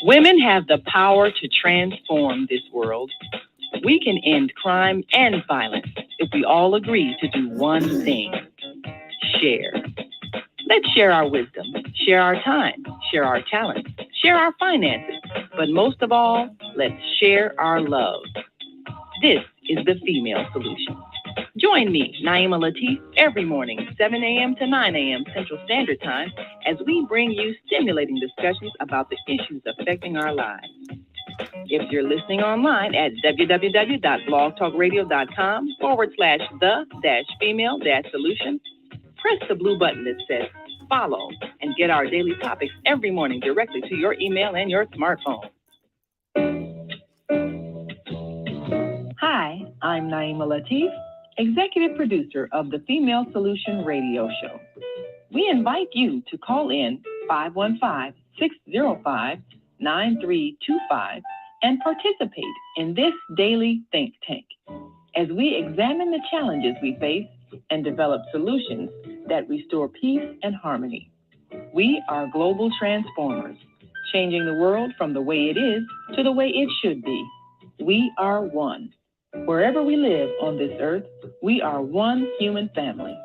Women have the power to transform this world. We can end crime and violence if we all agree to do one thing: share. Let's share our wisdom, share our time, share our talents, share our finances, but most of all, let's share our love. This is the female solution. Join me, Naima Latif, every morning, 7 a.m. to 9 a.m. Central Standard Time, as we bring you stimulating discussions about the issues affecting our lives. If you're listening online at www.blogtalkradio.com/the-female-solution, press the blue button that says follow and get our daily topics every morning directly to your email and your smartphone. Hi, I'm Naima Latif, executive producer of the Female Solution Radio Show. We invite you to call in 515-605-9325 and participate in this daily think tank as we examine the challenges we face and develop solutions that restore peace and harmony. We are global transformers, changing the world from the way it is to the way it should be. We are one. Wherever we live on this earth, we are one human family.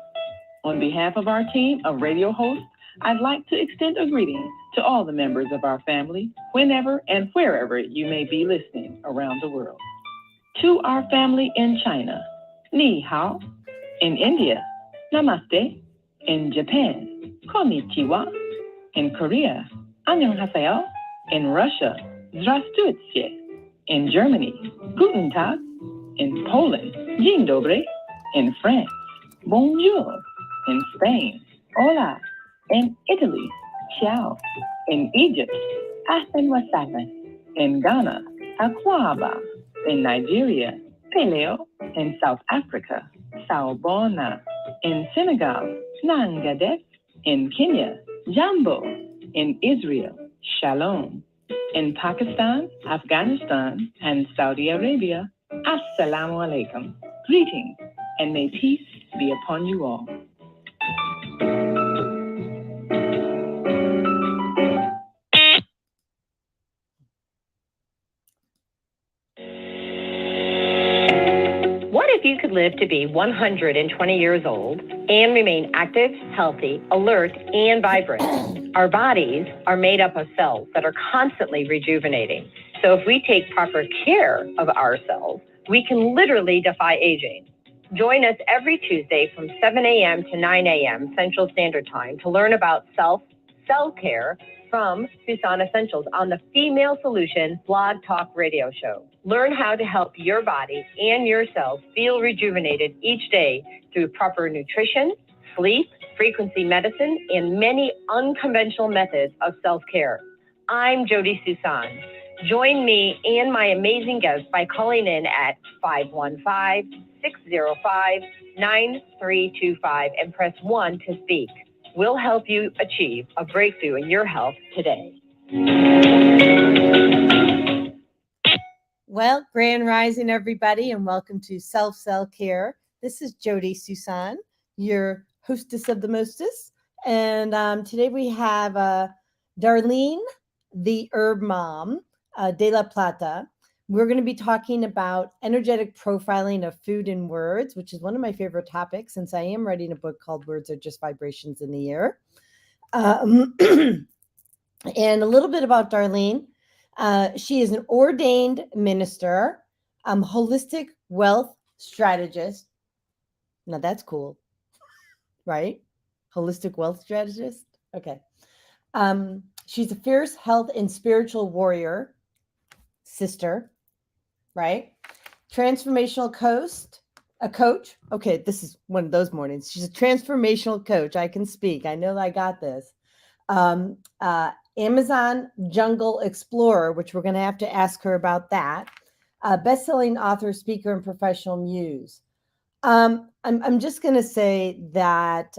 On behalf of our team of radio hosts, I'd like to extend a greeting to all the members of our family, whenever and wherever you may be listening around the world. To our family in China, Ni Hao. In India, Namaste. In Japan, Konnichiwa. In Korea, Annyeonghaseyo. In Russia, Здравствуйте. In Germany, Guten Tag. In Poland, Dzień dobry. In France, Bonjour. In Spain, Hola. In Italy, Ciao. In Egypt, Ahlan wa sahlan. In Ghana, Akwaba. In Nigeria, Peleo. In South Africa, Sawubona. In Senegal, Nangadef. In Kenya, Jambo. In Israel, Shalom. In Pakistan, Afghanistan, and Saudi Arabia, Assalamu alaikum. Greetings, and may peace be upon you all. What if you could live to be 120 years old and remain active, healthy, alert, and vibrant? Our bodies are made up of cells that are constantly rejuvenating. So if we take proper care of ourselves, we can literally defy aging. Join us every Tuesday from 7 a.m. to 9 a.m. Central Standard Time to learn about self-care from Susan Essentials on the Female Solution Blog Talk Radio Show. Learn how to help your body and your cells feel rejuvenated each day through proper nutrition, sleep, frequency medicine, and many unconventional methods of self-care. I'm Jody Susan. Join me and my amazing guests by calling in at 515-605-9325 and press 1 to speak. We'll help you achieve a breakthrough in your health today. Well, grand rising, everybody, and welcome to Self-Care. This is Jody Susan, your hostess of the mostest. And today we have Darlene, the herb mom, de la Plata. We're going to be talking about energetic profiling of food and words, which is one of my favorite topics since I am writing a book called Words Are Just Vibrations in the Air. And a little bit about Darlene. She is an ordained minister, holistic wealth strategist. Now that's cool, right? Holistic wealth strategist. Okay. She's a fierce health and spiritual warrior, sister, right? Transformational a coach. Okay, this is one of those mornings. She's a transformational coach. I can speak. I know that I got this. Amazon Jungle Explorer, which we're going to have to ask her about that. Best-selling author, speaker, and professional muse. I'm just going to say that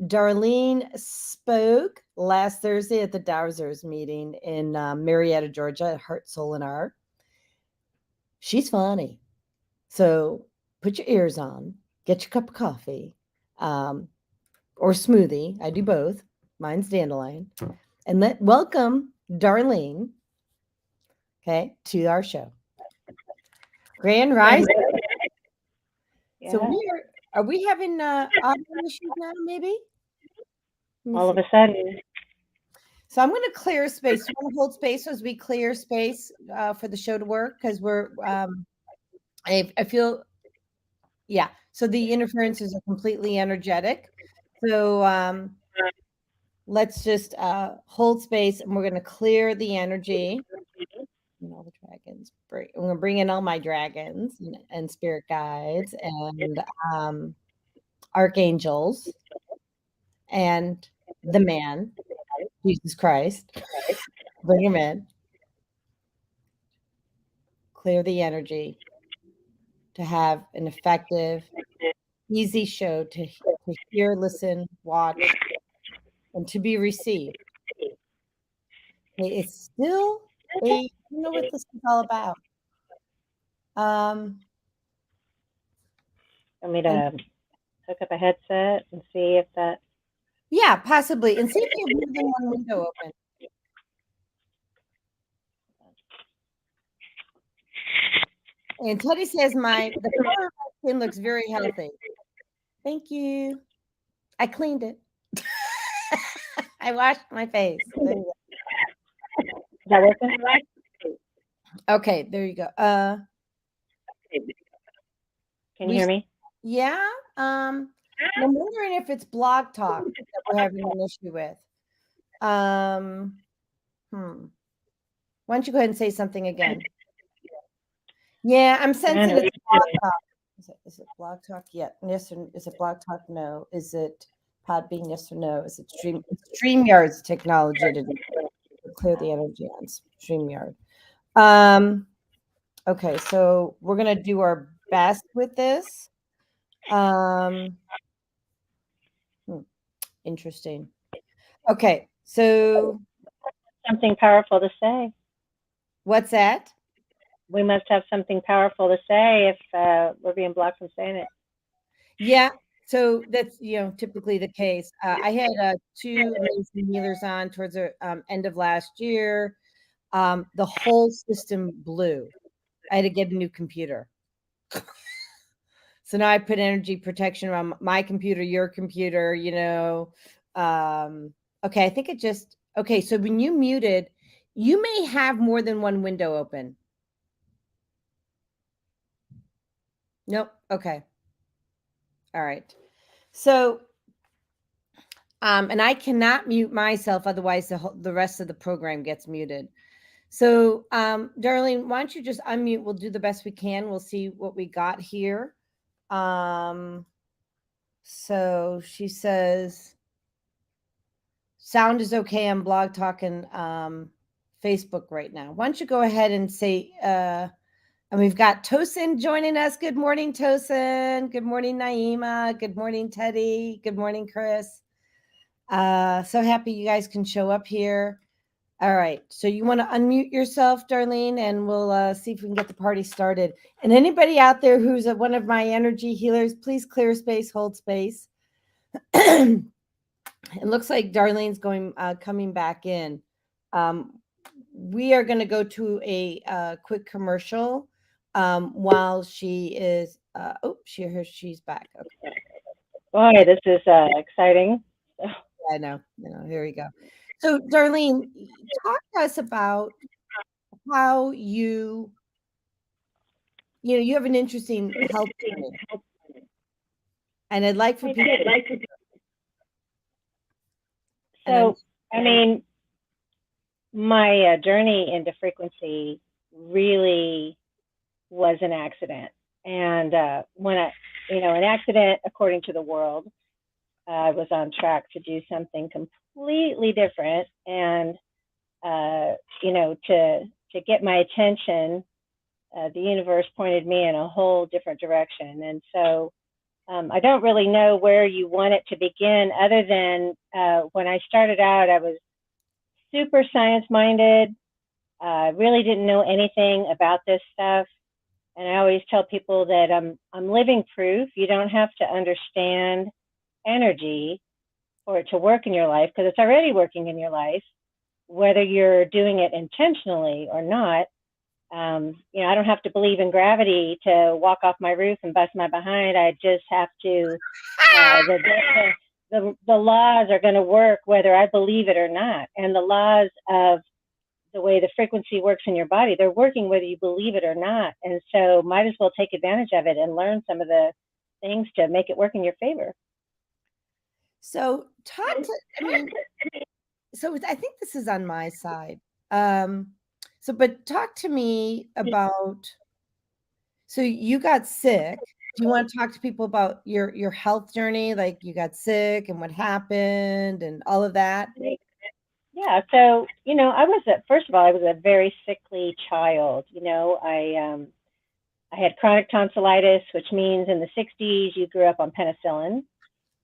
Darlene spoke last Thursday at the Dowsers meeting in Marietta, Georgia, at Heart, Soul, and Art. She's funny. So put your ears on, get your cup of coffee or smoothie. I do both. Mine's dandelion. And welcome Darlene, okay, to our show. Grand Rising. Yeah. So are we having audio issues now, maybe? All of a sudden. So I'm going to clear space. You want to hold space as we clear space for the show to work? Because I feel, yeah. So the interferences are completely energetic. So let's just hold space, and we're going to clear the energy. And all the dragons. I'm going to bring in all my dragons and spirit guides and archangels and the man, Jesus Christ. Bring him in. Clear the energy to have an effective, easy show to hear, listen, watch, and to be received. It's still I don't know what this is all about. Want me to hook up a headset and see if that? Yeah, possibly. And see if you have more than one window open. And Teddy says the color of my skin looks very healthy. Thank you. I cleaned it. I washed my face. There you Is that working? go. Okay, there you go. Can you hear me? Yeah. I'm wondering if it's Blog Talk that we're having an issue with. Why don't you go ahead and say something again? Yeah, I'm sensing it's Blog Talk. Is it Blog Talk? Yeah. Yes or is it Blog Talk? No. Is it Podbean? Yes or no? Is it StreamYard's technology to clear the energy on StreamYard? Okay, so we're gonna do our best with this. Interesting. Okay, so Something powerful to say. What's that? We must have something powerful to say if we're being blocked from saying it. Yeah, so that's typically the case. I had 2 amazing healers on towards the end of last year. The whole system blew. I had to get a new computer. So now I put energy protection around my computer, your computer. Okay, I think it just okay. So when you muted, you may have more than one window open. Nope. Okay. All right. So, and I cannot mute myself, otherwise the rest of the program gets muted. So, Darlene, why don't you just unmute? We'll do the best we can. We'll see what we got here. So she says, sound is okay on Blog Talk and Facebook right now. Why don't you go ahead and say, and we've got Tosin joining us. Good morning, Tosin. Good morning, Naima. Good morning, Teddy. Good morning, Chris. So happy you guys can show up here. All right. So you want to unmute yourself, Darlene, and we'll see if we can get the party started. And anybody out there who's one of my energy healers, please clear space, hold space. It looks like Darlene's coming back in. We are going to go to a quick commercial while she is. She's back. Okay. Boy, this is exciting. I know. Here we go. So, Darlene, talk to us about how you have an interesting health journey, and I'd like for people. So, I mean, my journey into frequency really was an accident. And when an accident, according to the world, I was on track to do something completely different. And, to get my attention, the universe pointed me in a whole different direction. And so I don't really know where you want it to begin, other than when I started out, I was super science-minded. Really didn't know anything about this stuff. And I always tell people that I'm living proof. You don't have to understand energy for it to work in your life, because it's already working in your life. whether you're doing it intentionally or not. I don't have to believe in gravity to walk off my roof and bust my behind. I just have to, the laws are going to work whether I believe it or not. And the laws of the way the frequency works in your body, they're working whether you believe it or not. And so might as well take advantage of it and learn some of the things to make it work in your favor. So so I think this is on my side. But talk to me about, so you got sick. Do you want to talk to people about your health journey? Like you got sick and what happened and all of that? Yeah. So, first of all, I was a very sickly child. I had chronic tonsillitis, which means in the 60s you grew up on penicillin.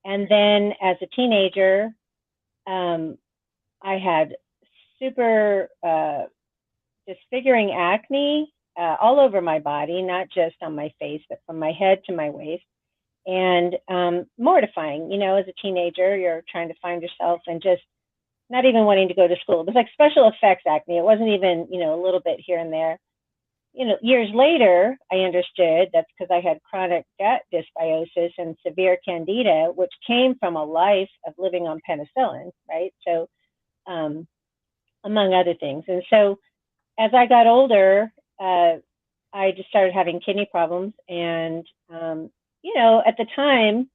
And then as a teenager, I had super disfiguring acne all over my body, not just on my face, but from my head to my waist. And mortifying, as a teenager, you're trying to find yourself and just not even wanting to go to school. It was like special effects acne. It wasn't even, a little bit here and there. Years later, I understood that's because I had chronic gut dysbiosis and severe candida, which came from a life of living on penicillin, right? So, among other things. And so, as I got older, I just started having kidney problems. And, at the time,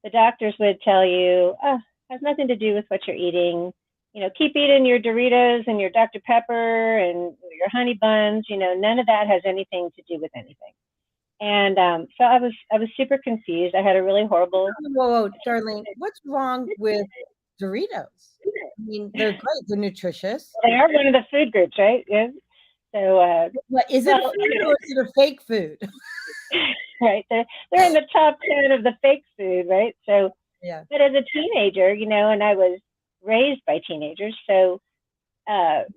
the doctors would tell you, oh, it has nothing to do with what you're eating. Keep eating your Doritos and your Dr. Pepper and your honey buns. None of that has anything to do with anything. And so I was super confused. I had a really horrible. Whoa, Darlene, what's wrong with Doritos? I mean, they're great. They're nutritious. They are one of the food groups, right? Yeah. So, is it food or is it a fake food? Right. They're in the top 10 of the fake food, right? So, yeah. But as a teenager, and I was raised by teenagers, so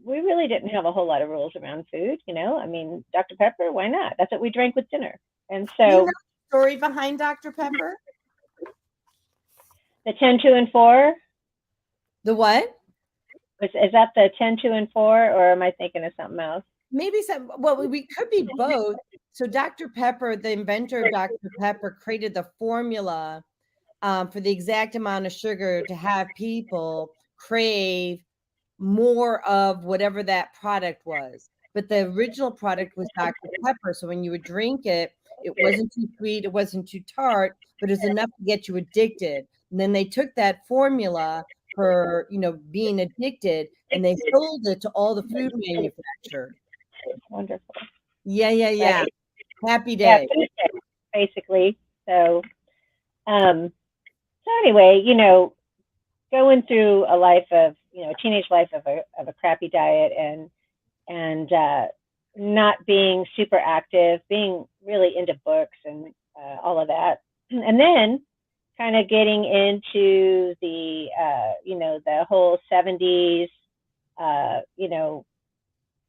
we really didn't have a whole lot of rules around food. I mean, Dr. Pepper, why not? That's what we drank with dinner. And so, you know the story behind Dr. Pepper? The 10, 2, and 4. The what? Is that the 10, 2, and 4, or am I thinking of something else? Maybe some. Well, we could be both. So Dr. Pepper, the inventor of Dr. Pepper, created the formula for the exact amount of sugar to have people crave more of whatever that product was. But the original product was Dr. Pepper. So when you would drink it, it wasn't too sweet, it wasn't too tart, but it was enough to get you addicted. And then they took that formula for, being addicted, and they sold it to all the food manufacturers. Wonderful. Yeah. Right. Happy day. Yeah, basically. So, anyway, going through a life of, a teenage life of a crappy diet and not being super active, being really into books and all of that, and then kind of getting into the the whole 70s,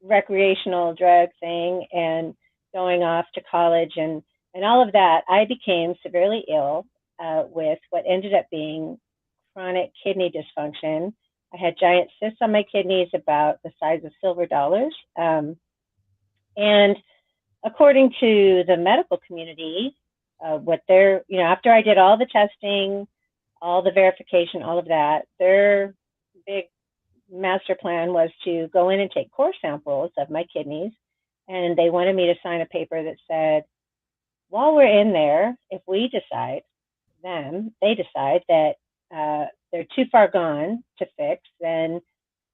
recreational drug thing and going off to college and all of that, I became severely ill with what ended up being chronic kidney dysfunction. I had giant cysts on my kidneys about the size of silver dollars. And according to the medical community, after I did all the testing, all the verification, all of that, their big master plan was to go in and take core samples of my kidneys. And they wanted me to sign a paper that said, while we're in there, if we decide, they decide that they're too far gone to fix, then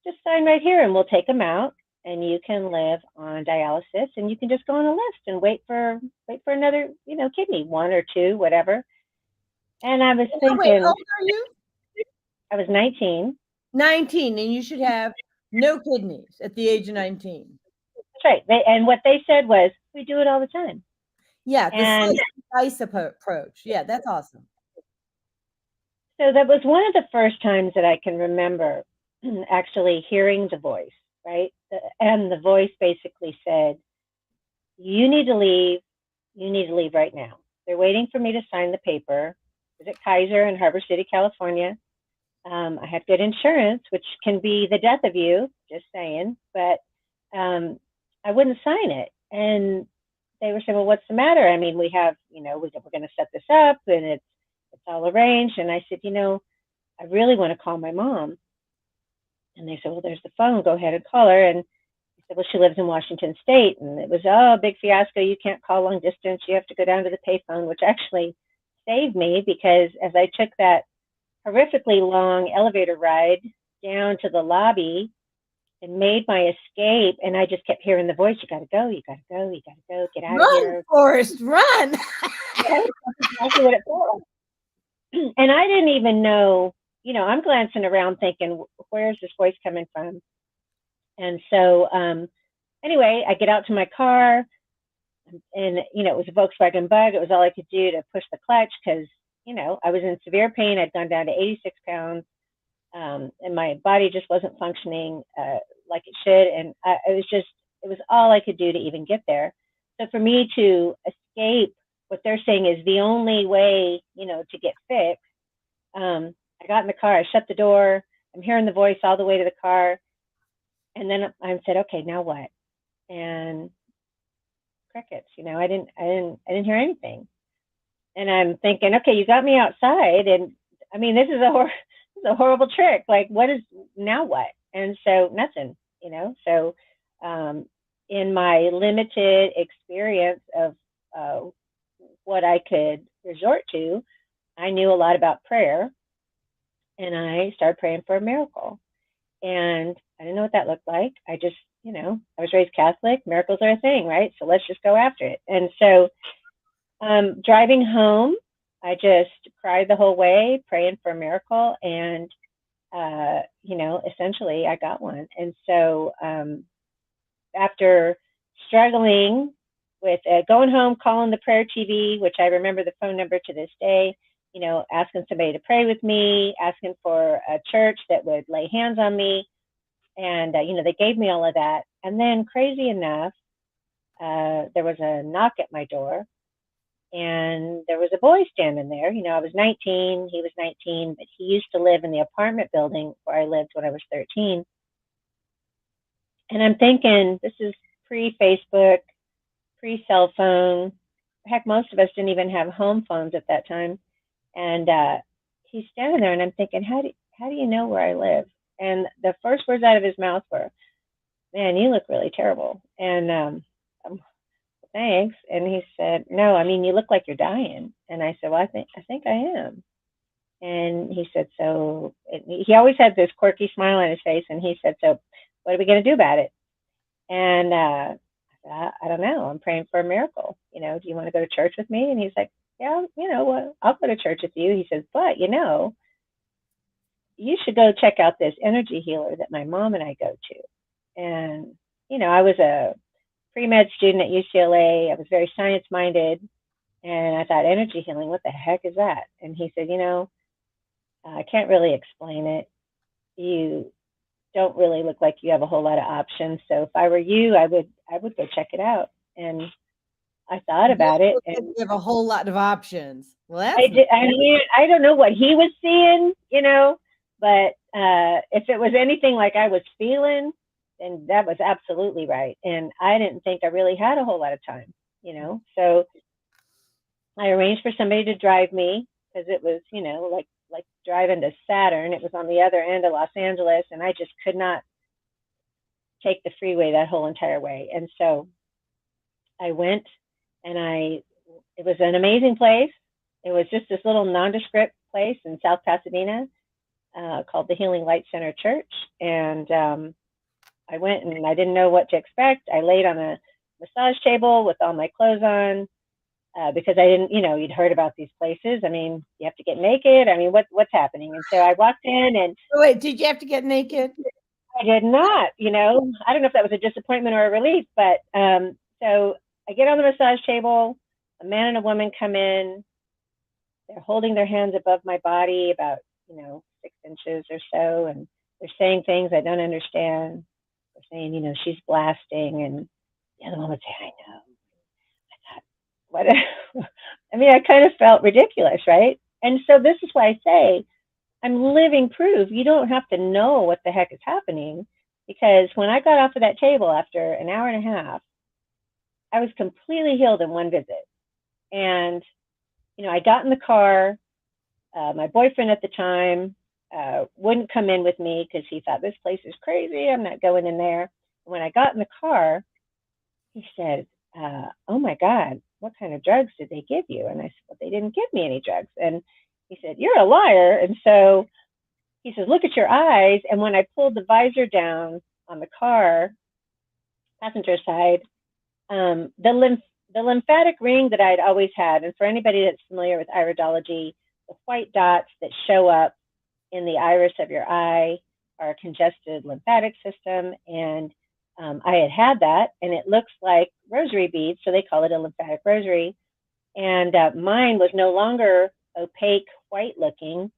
just sign right here and we'll take them out and you can live on dialysis and you can just go on a list and wait for another, kidney, 1 or 2, whatever. And I was thinking, wait, how old are you? I was 19. 19, and you should have no kidneys at the age of 19. That's right. And what they said was, we do it all the time. Yeah, the slice approach. Yeah, that's awesome. So that was one of the first times that I can remember actually hearing the voice, right? And the voice basically said, you need to leave. You need to leave right now. They're waiting for me to sign the paper. It was at Kaiser in Harbor City, California. I had good insurance, which can be the death of you. just saying. But I wouldn't sign it. And they were saying, well, what's the matter? I mean, we have, we're going to set this up and it's all arranged. And I said, I really want to call my mom. And they said, well, there's the phone. Go ahead and call her. And I said, well, she lives in Washington State. And it was, a big fiasco. You can't call long distance. You have to go down to the payphone, which actually saved me because as I took that horrifically long elevator ride down to the lobby and made my escape, and I just kept hearing the voice, you got to go, you got to go, you got to go, get out of here. Forrest, run. That's exactly what it felt. And I didn't even know, I'm glancing around thinking, where's this voice coming from? And so anyway, I get out to my car and, it was a Volkswagen Bug. It was all I could do to push the clutch because, I was in severe pain. I'd gone down to 86 pounds and my body just wasn't functioning like it should. And it was all I could do to even get there. So for me to escape, what they're saying is the only way, to get fixed. I got in the car, I shut the door, I'm hearing the voice all the way to the car. And then I said, okay, now what? And crickets, I didn't hear anything. And I'm thinking, okay, you got me outside. And I mean, this is a horrible trick. Like, now what? And so nothing, so in my limited experience of what I could resort to, I knew a lot about prayer and I started praying for a miracle. And I didn't know what that looked like. I just, I was raised Catholic. Miracles are a thing, right? So let's just go after it. And so driving home, I just cried the whole way, praying for a miracle. And, essentially I got one. And so after struggling with going home, calling the prayer TV, which I remember the phone number to this day, asking somebody to pray with me, asking for a church that would lay hands on me. And, they gave me all of that. And then crazy enough, there was a knock at my door and there was a boy standing there. I was 19, he was 19, but he used to live in the apartment building where I lived when I was 13. And I'm thinking, this is pre-Facebook, pre-cell phone. Heck, most of us didn't even have home phones at that time. And he's standing there and I'm thinking, how do you know where I live? And the first words out of his mouth were, man, you look really terrible. And thanks. And he said, no, I mean, you look like you're dying. And I said, well, I think I am. And he said, so he always had this quirky smile on his face. And he said, so what are we going to do about it? And I said, I don't know. I'm praying for a miracle. Do you want to go to church with me? And he's like, yeah, well, I'll go to church with you. He says, but, you should go check out this energy healer that my mom and I go to. And, I was a pre-med student at UCLA. I was very science-minded. And I thought, energy healing, what the heck is that? And he said, I can't really explain it. You don't really look like you have a whole lot of options. So if I were you, I would go check it out. And I thought about it. And you have a whole lot of options. Well, I did. I mean, I don't know what he was seeing, but if it was anything like I was feeling, then that was absolutely right. And I didn't think I really had a whole lot of time, So I arranged for somebody to drive me because it was, like driving to Saturn. It was on the other end of Los Angeles, and I just could not take the freeway that whole entire way. And so I went, and it was an amazing place. It was just this little nondescript place in South Pasadena called the Healing Light Center Church. And I went, and I didn't know what to expect. I laid on a massage table with all my clothes on. Because I didn't, you'd heard about these places. I mean, you have to get naked. I mean, what's happening? And so I walked in and. Wait, did you have to get naked? I did not, I don't know if that was a disappointment or a relief, but so I get on the massage table, a man and a woman come in, they're holding their hands above my body about, 6 inches or so. And they're saying things I don't understand. They're saying, she's blasting. And the other one would say, I know. What I mean, I kind of felt ridiculous, right? And so this is why I say I'm living proof. You don't have to know what the heck is happening. because when I got off of that table after an hour and a half, I was completely healed in one visit. And, I got in the car. My boyfriend at the time wouldn't come in with me because he thought this place is crazy. I'm not going in there. When I got in the car, he said, "Oh my God, what kind of drugs did they give you?" And I said, "Well, they didn't give me any drugs." And he said, "You're a liar." And so he says, "Look at your eyes." And when I pulled the visor down on the car, passenger side, the lymphatic ring that I'd always had, and for anybody that's familiar with iridology, the white dots that show up in the iris of your eye are a congested lymphatic system. And I had that, and it looks like rosary beads, so they call it a lymphatic rosary. And mine was no longer opaque, white looking.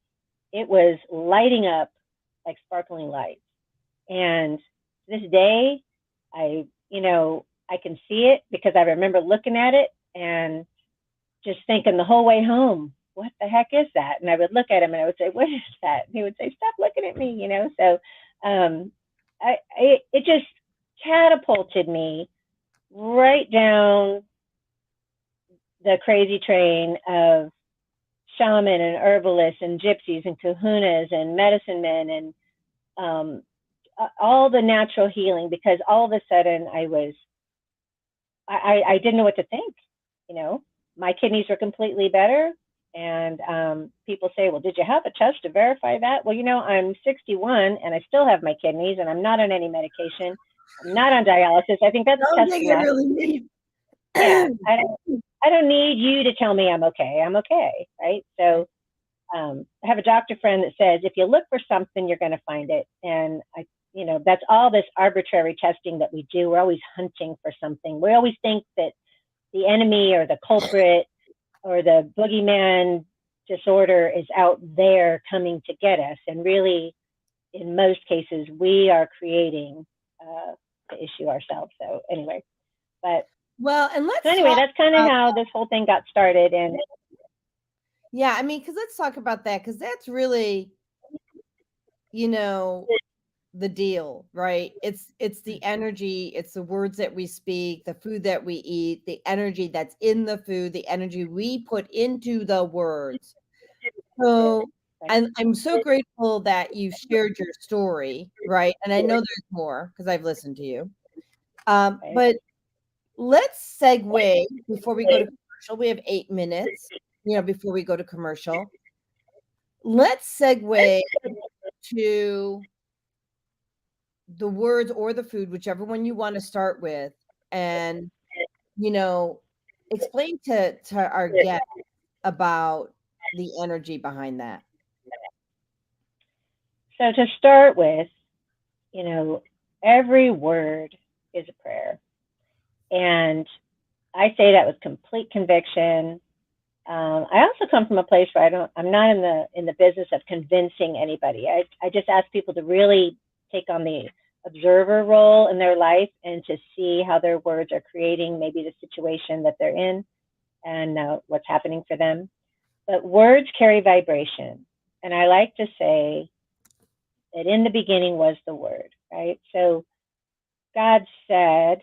It was lighting up like sparkling lights. And this day, I can see it because I remember looking at it and just thinking the whole way home, what the heck is that? And I would look at him and I would say, what is that? And he would say, stop looking at me, So it just catapulted me right down the crazy train of shaman and herbalists and gypsies and kahunas and medicine men and all the natural healing, because all of a sudden I didn't know what to think. My kidneys were completely better. And people say, well, did you have a test to verify that? Well, I'm 61 and I still have my kidneys and I'm not on any medication. I'm not on dialysis. I think that's test enough. Really need. Yeah, I don't need you to tell me I'm okay. I'm okay, right? So I have a doctor friend that says, if you look for something, you're going to find it. And that's all this arbitrary testing that we do. We're always hunting for something. We always think that the enemy or the culprit or the boogeyman disorder is out there coming to get us. And really, in most cases, we are creating the issue ourselves. So anyway, but and that's kind of how this whole thing got started. And yeah, because let's talk about that, because that's really, the deal, right? It's the energy, it's the words that we speak, the food that we eat, the energy that's in the food, the energy we put into the words. So, and I'm so grateful that you shared your story, right? And I know there's more because I've listened to you. But let's segue before we go to commercial. We have 8 minutes, before we go to commercial. Let's segue to the words or the food, whichever one you want to start with, and explain to our guests about the energy behind that. So to start with, every word is a prayer, and I say that with complete conviction. I also come from a place where I'm not in the business of convincing anybody. I just ask people to really take on the observer role in their life and to see how their words are creating maybe the situation that they're in and what's happening for them. But words carry vibration. And I like to say that in the beginning was the word, right? So God said,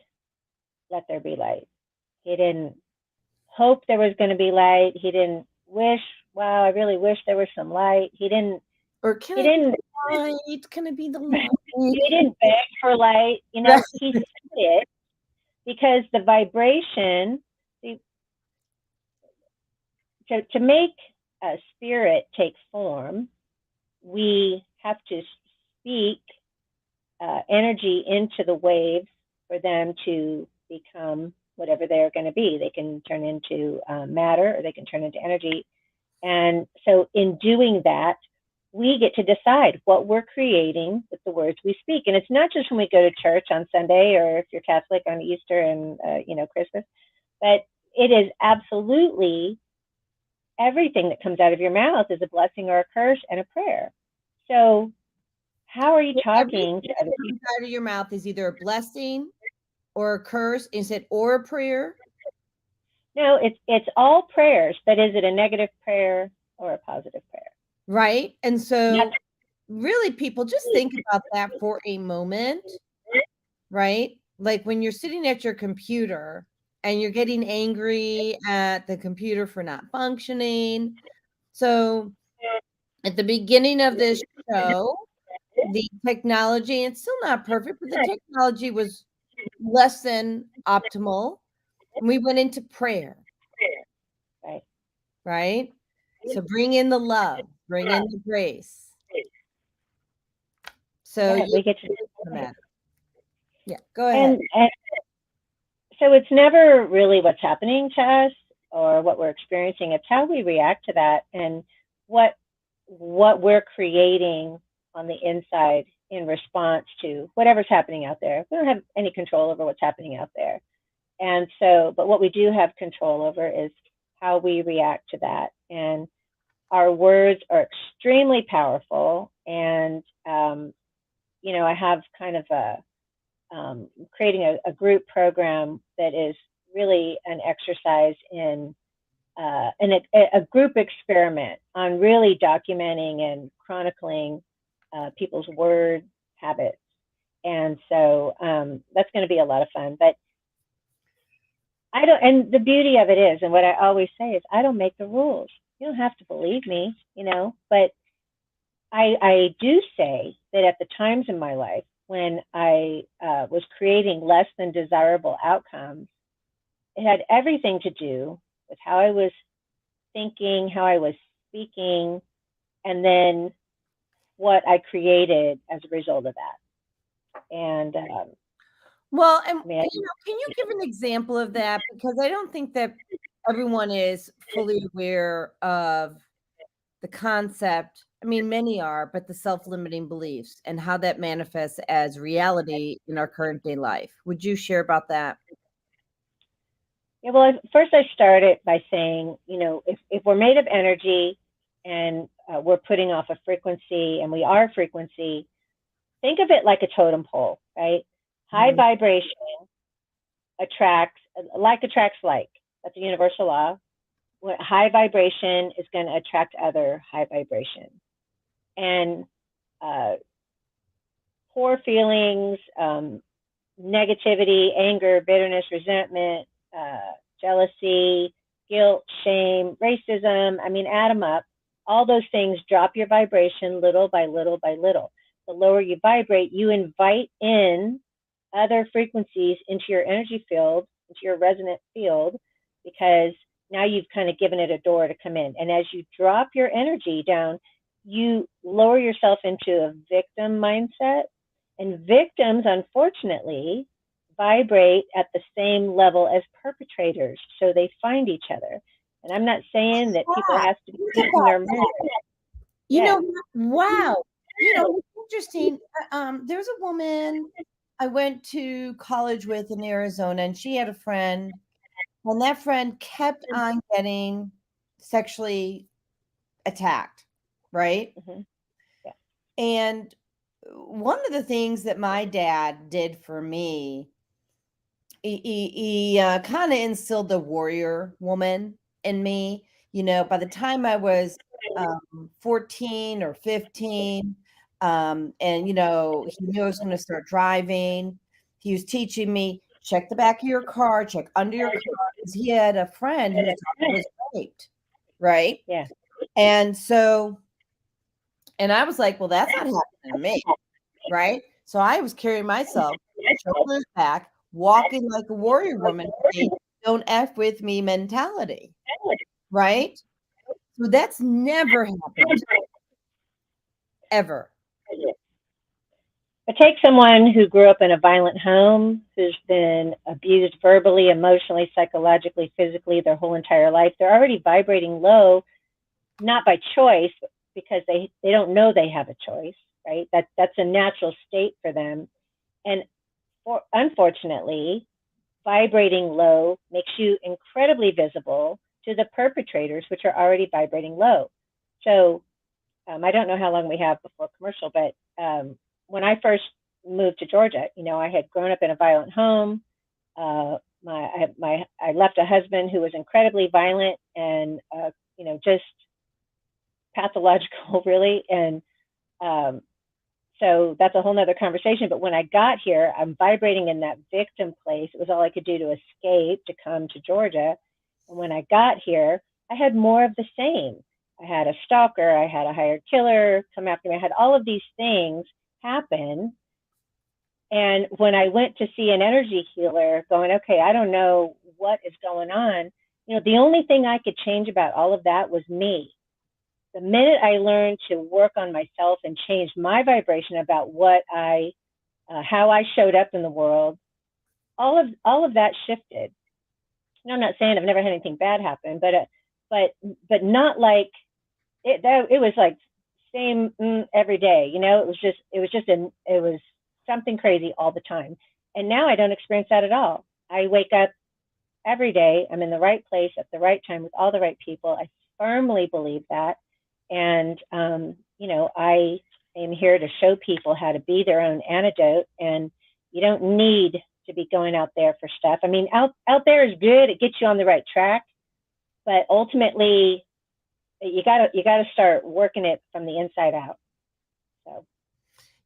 let there be light. He didn't hope there was going to be light. He didn't wish, wow, I really wish there was some light. He didn't, or can it be the light? He didn't beg for light. He said it because the vibration, to make a spirit take form, we have to speak energy into the waves for them to become whatever they're going to be. They can turn into matter or they can turn into energy. And so in doing that, we get to decide what we're creating with the words we speak. And it's not just when we go to church on Sunday or if you're Catholic on Easter and, Christmas, but it is absolutely everything that comes out of your mouth is a blessing or a curse and a prayer. So how are you talking to other people? Out of your mouth is either a blessing or a curse. Is it or a prayer? No, it's all prayers, but is it a negative prayer or a positive prayer? Right. And so really, people, just think about that for a moment, right? Like when you're sitting at your computer and you're getting angry at the computer for not functioning. So at the beginning of this show, the technology, it's still not perfect, but the technology was less than optimal. And we went into prayer, Right. right? So bring in the love, bring in the grace. So Yeah, you we get to. yeah, go ahead. And so it's never really what's happening to us or what we're experiencing. It's how we react to that and what we're creating on the inside in response to whatever's happening out there. We don't have any control over what's happening out there. And so, but what we do have control over is how we react to that. And our words are extremely powerful. And, I have kind of creating a group program that is really an exercise in a group experiment on really documenting and chronicling people's word habits. And so that's going to be a lot of fun. But I don't, and the beauty of it is, and what I always say is, I don't make the rules. You don't have to believe me, but I do say that at the times in my life when I was creating less than desirable outcomes, it had everything to do with how I was thinking, how I was speaking, and then what I created as a result of that. And well, and can you give an example of that? Because I don't think that everyone is fully aware of the concept. I mean, many are, but the self-limiting beliefs and how that manifests as reality in our current day life. Would you share about that? Yeah, well, first I started by saying, if we're made of energy and we're putting off a frequency and we are frequency, think of it like a totem pole, right? High vibration attracts like. That's a universal law. High vibration is going to attract other high vibration. And poor feelings, negativity, anger, bitterness, resentment, jealousy, guilt, shame, racism, add them up. All those things drop your vibration little by little by little. The lower you vibrate, you invite in other frequencies into your energy field, into your resonant field, because now you've kind of given it a door to come in. And as you drop your energy down, you lower yourself into a victim mindset. And victims, unfortunately, vibrate at the same level as perpetrators. So they find each other. And I'm not saying that people have to be beating their men. Wow. It's interesting. There's a woman I went to college with in Arizona, and she had a friend, and that friend kept on getting sexually attacked, right? Mm-hmm. Yeah. And one of the things that my dad did for me, he kind of instilled the warrior woman in me. By the time I was 14 or 15, and he knew I was going to start driving, he was teaching me, check the back of your car, check under your car, because he had a friend whose daughter was raped, right? Yeah. And so, and I was like, well, that's not happening to me, right? So I was carrying myself, shoulders back, walking like a warrior woman, don't F with me mentality, right? So that's never happened, ever. But take someone who grew up in a violent home, who's been abused verbally, emotionally, psychologically, physically their whole entire life. They're already vibrating low, not by choice, because they don't know they have a choice, right? That's a natural state for them. And unfortunately, vibrating low makes you incredibly visible to the perpetrators, which are already vibrating low. So I don't know how long we have before commercial, but when I first moved to Georgia, I had grown up in a violent home. I left a husband who was incredibly violent and just pathological, really. And Um, so that's a whole nother conversation. But when I got here, I'm vibrating in that victim place. It was all I could do to escape, to come to Georgia. And when I got here, I had more of the same. I had a stalker, I had a hired killer come after me, I had all of these things happen. And when I went to see an energy healer, going, okay, I don't know what is going on, the only thing I could change about all of that was me. The minute I learned to work on myself and change my vibration about how I showed up in the world, all of that shifted. I'm not saying I've never had anything bad happen, but not like it. It was like same every day. It was something crazy all the time. And now I don't experience that at all. I wake up every day. I'm in the right place at the right time with all the right people. I firmly believe that. And, I am here to show people how to be their own antidote. And you don't need to be going out there for stuff. I mean, out there is good. It gets you on the right track. But ultimately, you gotta start working it from the inside out. So.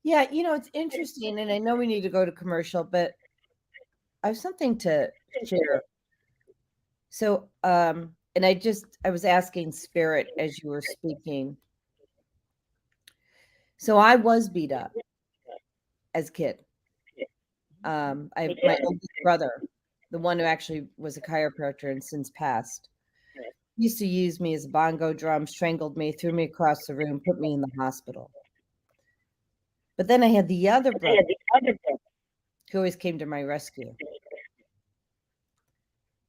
Yeah, it's interesting, and I know we need to go to commercial, but I have something to share. So, and I was asking Spirit as you were speaking. So I was beat up as a kid. My oldest brother, the one who actually was a chiropractor and since passed, used to use me as a bongo drum, strangled me, threw me across the room, put me in the hospital. But then I had the other brother who always came to my rescue.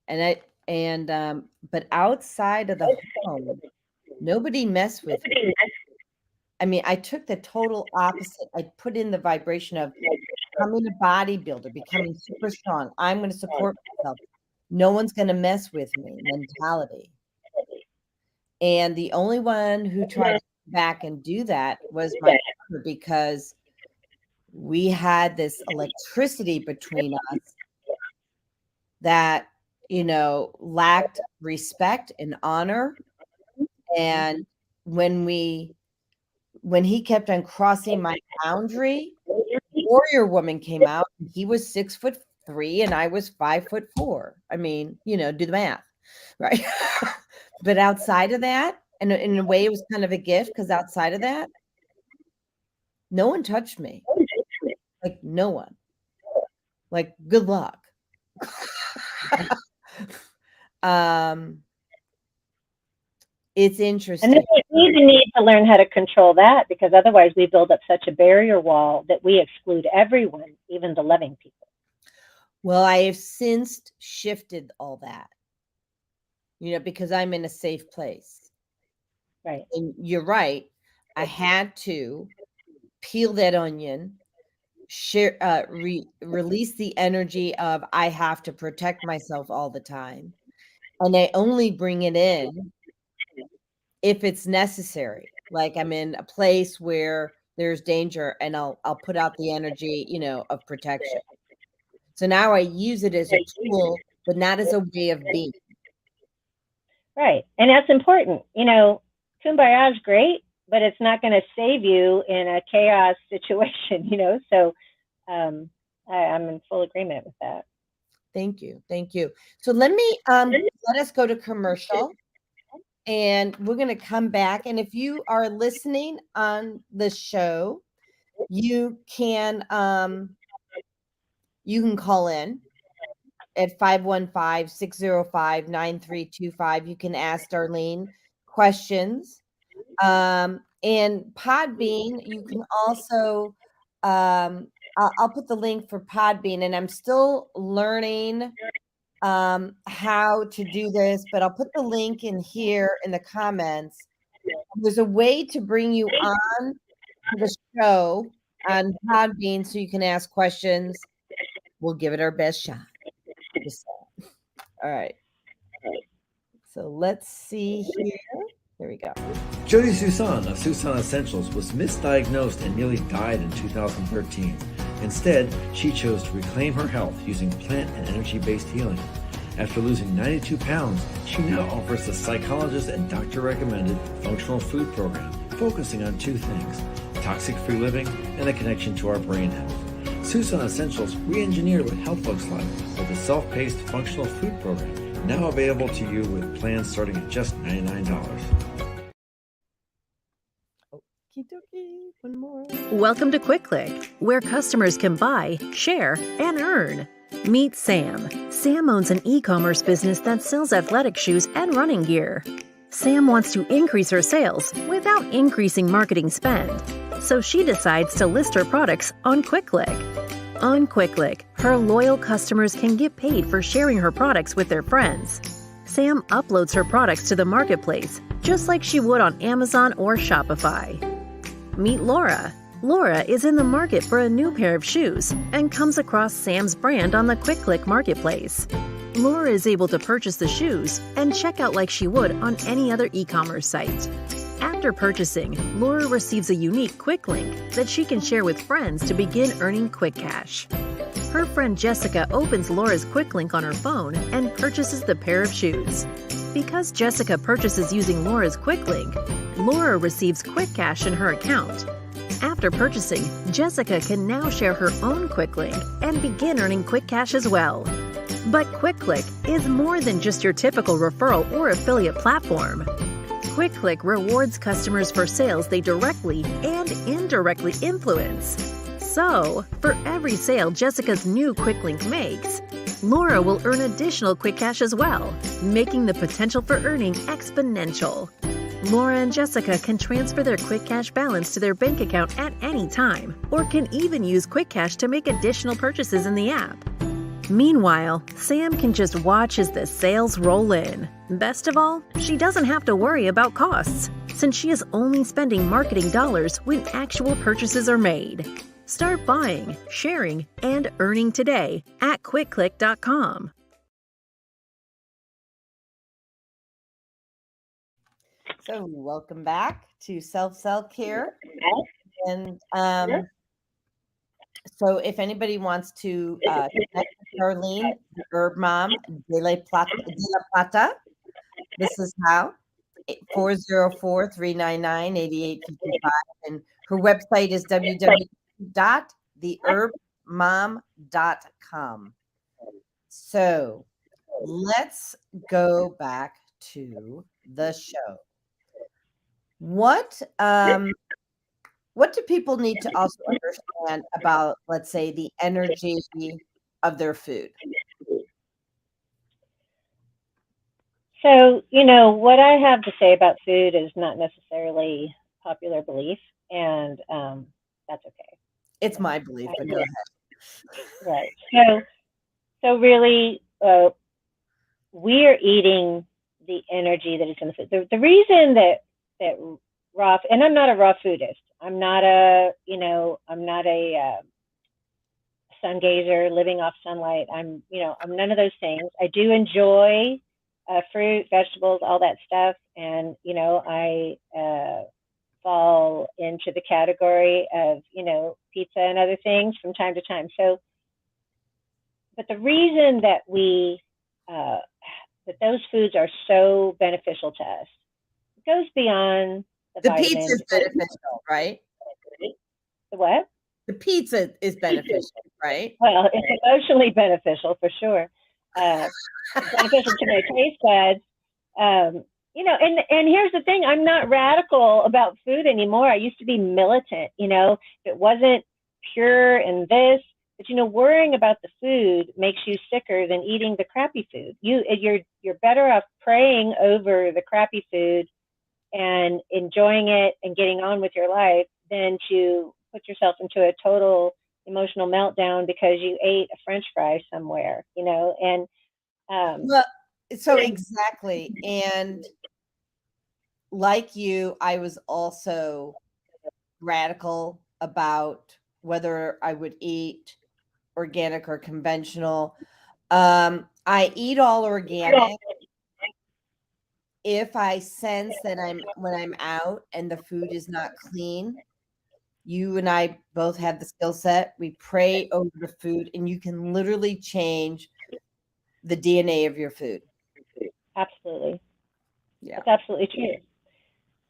But outside of the home, nobody messed with me. I mean, I took the total opposite. I put in the vibration of becoming a bodybuilder, becoming super strong. I'm going to support myself. No one's going to mess with me mentality. And the only one who tried to come back and do that was my mother, because we had this electricity between us that, lacked respect and honor. And when he kept on crossing my boundary, warrior woman came out. He was 6'3" and I was 5'4". I mean, do the math, right? But outside of that, and in a way it was kind of a gift, because outside of that, no one touched me. Like no one. Like good luck. It's interesting. And we need to learn how to control that, because otherwise we build up such a barrier wall that we exclude everyone, even the loving people. Well, I have since shifted all that, because I'm in a safe place. Right. And you're right. I had to peel that onion, release the energy of I have to protect myself all the time. And I only bring it in if it's necessary. Like I'm in a place where there's danger, and I'll put out the energy, of protection. So now I use it as a tool, but not as a way of being. Right. And that's important. Kumbaya is great, but it's not going to save you in a chaos situation, So I'm in full agreement with that. Thank you. So let us go to commercial, and we're going to come back. And if you are listening on the show, you can call in at 515-605-9325. You can ask Darlene questions. And Podbean, you can also, I'll put the link for Podbean, and I'm still learning how to do this, but I'll put the link in here in the comments. There's a way to bring you on to the show on Podbean so you can ask questions. We'll give it our best shot. All right. So let's see here. Here we go. Jody Susan of Susan Essentials was misdiagnosed and nearly died in 2013. Instead, she chose to reclaim her health using plant and energy-based healing. After losing 92 pounds, she now offers the psychologist and doctor-recommended functional food program, focusing on two things: toxic-free living, and a connection to our brain health. Susan Essentials re-engineered what health looks like with a self-paced functional food program, now available to you with plans starting at just $99. Okie-dokie, one more. Welcome to Quick Click, where customers can buy, share, and earn. Meet Sam. Sam owns an e-commerce business that sells athletic shoes and running gear. Sam wants to increase her sales without increasing marketing spend, so she decides to list her products on Quick Click. On Quick Click, her loyal customers can get paid for sharing her products with their friends. Sam uploads her products to the marketplace, just like she would on Amazon or Shopify. Meet Laura. Laura is in the market for a new pair of shoes and comes across Sam's brand on the Quick Click marketplace. Laura is able to purchase the shoes and check out like she would on any other e-commerce site. After purchasing, Laura receives a unique Quick Link that she can share with friends to begin earning Quick Cash. Her friend Jessica opens Laura's Quick Link on her phone and purchases the pair of shoes. Because Jessica purchases using Laura's Quick Link, Laura receives Quick Cash in her account. After purchasing, Jessica can now share her own Quick Link and begin earning Quick Cash as well. But Quick Click is more than just your typical referral or affiliate platform. Quick Click rewards customers for sales they directly and indirectly influence. So, for every sale Jessica's new Quick Link makes, Laura will earn additional Quick Cash as well, making the potential for earning exponential. Laura and Jessica can transfer their Quick Cash balance to their bank account at any time, or can even use Quick Cash to make additional purchases in the app. Meanwhile, Sam can just watch as the sales roll in. Best of all, she doesn't have to worry about costs, since she is only spending marketing dollars when actual purchases are made. Start buying, sharing, and earning today at QuickClick.com. So, welcome back to Self Care. And so, if anybody wants to connect with Darlene, the Herb Mom, de la Plata, this is how 404-399-8855. And her website is www.theherbmom.com. So, let's go back to the show. What do people need to also understand about, let's say, the energy of their food? So, what I have to say about food is not necessarily popular belief, and that's okay. It's my belief, but go ahead. Right. So really, we are eating the energy that is in the food. The reason that raw, and I'm not a raw foodist. I'm not a sun gazer living off sunlight. I'm none of those things. I do enjoy fruit, vegetables, all that stuff, and I fall into the category of pizza and other things from time to time. So, but the reason that that those foods are so beneficial to us, it goes beyond the pizza is beneficial, right? The what? The pizza is beneficial, right? Well, it's emotionally beneficial for sure. It's beneficial to my taste buds. And here's the thing: I'm not radical about food anymore. I used to be militant. If it wasn't pure and this, but worrying about the food makes you sicker than eating the crappy food. You're better off praying over the crappy food and enjoying it and getting on with your life than to put yourself into a total emotional meltdown because you ate a French fry somewhere, and well, so exactly. And like you, I was also radical about whether I would eat organic or conventional. I eat all organic. If I sense that when I'm out and the food is not clean, you and I both have the skill set. We pray over the food, and you can literally change the DNA of your food. Absolutely. Yeah. That's absolutely true.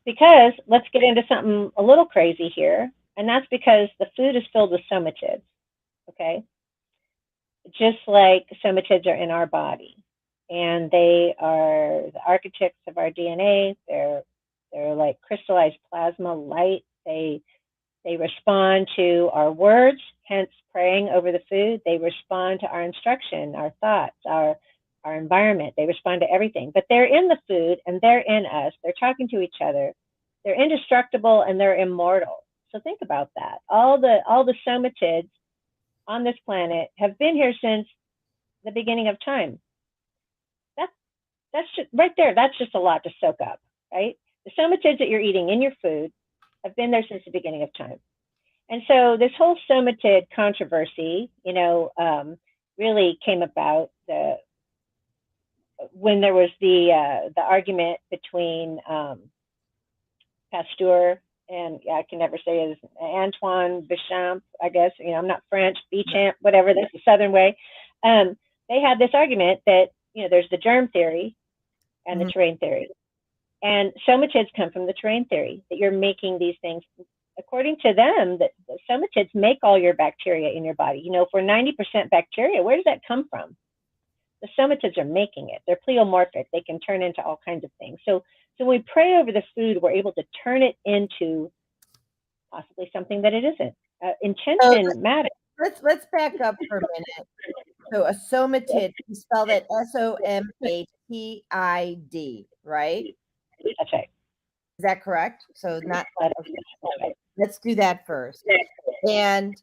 Because let's get into something a little crazy here. And that's because the food is filled with somatids, okay? Just like somatids are in our body. And they are the architects of our DNA. They're like crystallized plasma light. They respond to our words, hence praying over the food. They respond to our instruction, our thoughts, our environment. They respond to everything. But they're in the food and they're in us. They're talking to each other. They're indestructible and they're immortal. So think about that. All the somatids on this planet have been here since the beginning of time. That's just right there. That's just a lot to soak up, right? The somatids that you're eating in your food have been there since the beginning of time. And so this whole somatid controversy, really came about when there was the argument between Pasteur and I can never say his Antoine Béchamp, I guess. I'm not French, Béchamp, whatever. That's the Southern way. They had this argument that there's the germ theory and the terrain theory, and somatids come from the terrain theory, that you're making these things. According to them, that the somatids make all your bacteria in your body. If we're 90% bacteria, where does that come from? The somatids are making it. They're pleomorphic. They can turn into all kinds of things. So when we pray over the food, we're able to turn it into possibly something that it isn't. Intention matters. Let's back up for a minute. So a somatid, you spell that SOMATID, right? That's right. Is that correct? So not. Okay. Let's do that first. And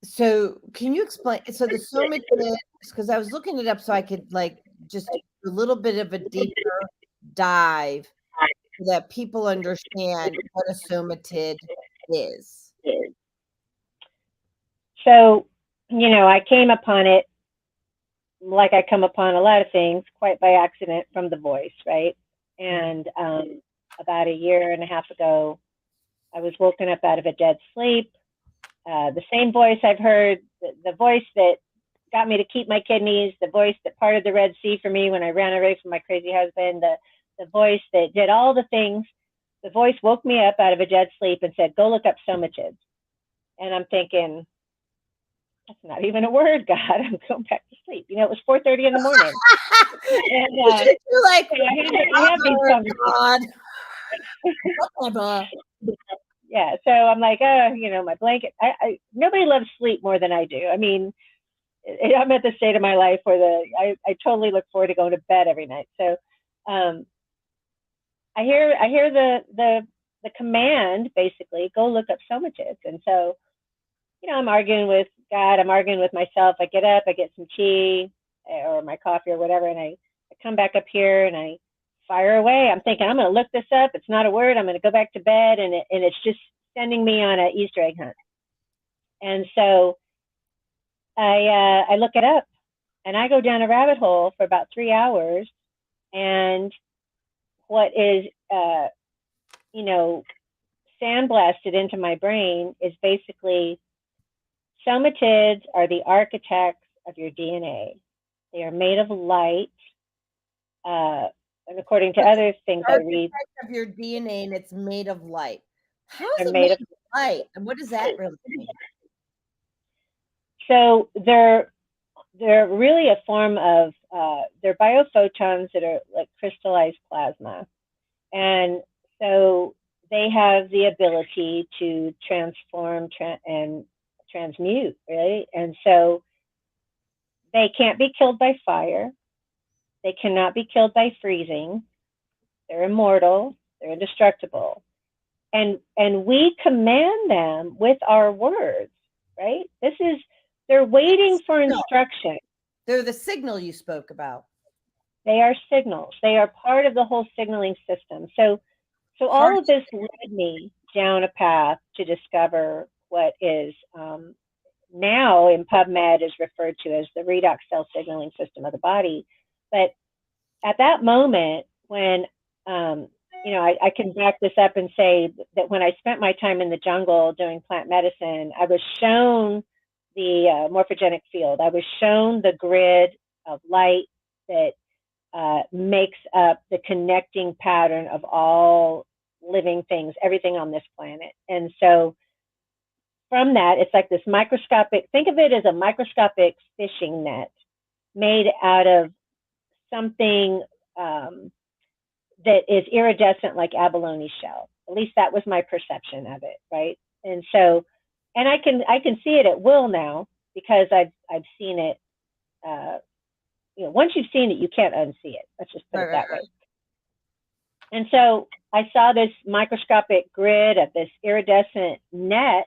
so can you explain? So the somatids, because I was looking it up so I could just do a little bit of a deeper dive so that people understand what a somatid is. So, I came upon it like I come upon a lot of things quite by accident from the voice, right? And about a year and a half ago, I was woken up out of a dead sleep. The same voice I've heard, the voice that got me to keep my kidneys, the voice that parted the Red Sea for me when I ran away from my crazy husband, the voice that did all the things. The voice woke me up out of a dead sleep and said, go look up somatids. And I'm thinking, that's not even a word, God. I'm going back to sleep. It was 4:30 in the morning. And you're like, I have these God. Yeah, so I'm like, my blanket. Nobody loves sleep more than I do. I mean, I'm at the state of my life where I totally look forward to going to bed every night. So, I hear the command, basically, go look up somatids. And so, I'm arguing with God, I'm arguing with myself. I get up, I get some tea or my coffee or whatever, and I come back up here and I fire away. I'm thinking, I'm going to look this up. It's not a word. I'm going to go back to bed, and it's just sending me on an Easter egg hunt. And so I look it up, and I go down a rabbit hole for about 3 hours. And what is, sandblasted into my brain is basically somatids are the architects of your DNA. They are made of light. And according to other things I read, of your DNA, and it's made of light. How is it made of light? And what does that really mean? So they're really a form of they're biophotons that are like crystallized plasma, and so they have the ability to transform and transmute, right? And so they can't be killed by fire. They cannot be killed by freezing. They're immortal. They're indestructible. And we command them with our words, right? They're waiting for instruction. They're the signal you spoke about. They are signals. They are part of the whole signaling system. So all of this led me down a path to discover what is now in PubMed is referred to as the redox cell signaling system of the body. But at that moment, when I can back this up and say that when I spent my time in the jungle doing plant medicine, I was shown the morphogenic field. I was shown the grid of light that makes up the connecting pattern of all living things, everything on this planet. And so from that, it's like this microscopic, think of it as a microscopic fishing net made out of something that is iridescent like abalone shell. At least that was my perception of it, right? And so, and I can see it at will now because I've seen it. Once you've seen it, you can't unsee it. Let's just put it that way. And so I saw this microscopic grid of this iridescent net,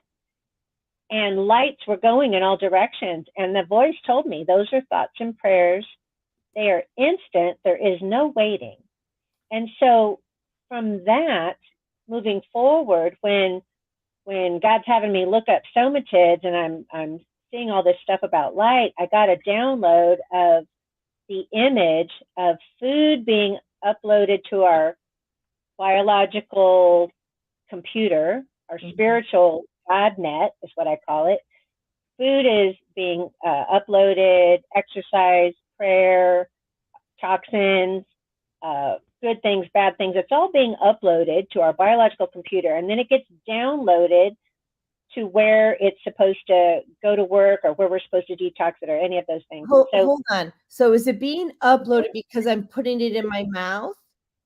and lights were going in all directions. And the voice told me, those are thoughts and prayers. They are instant. There is no waiting. And so from that, moving forward, when God's having me look up somatids and I'm seeing all this stuff about light, I got a download of the image of food being uploaded to our biological computer, our spiritual God net is what I call it. Food is being uploaded, exercise, prayer, toxins, good things, bad things. It's all being uploaded to our biological computer, and then it gets downloaded to where it's supposed to go to work or where we're supposed to detox it or any of those things. Hold on. So is it being uploaded because I'm putting it in my mouth,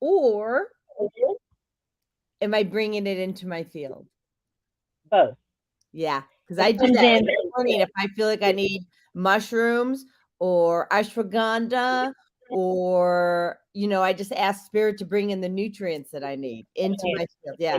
or am I bringing it into my field? Both. Yeah, because I do that in the morning if I feel like I need mushrooms or ashwagandha, or I just ask spirit to bring in the nutrients that I need into my field. Yeah.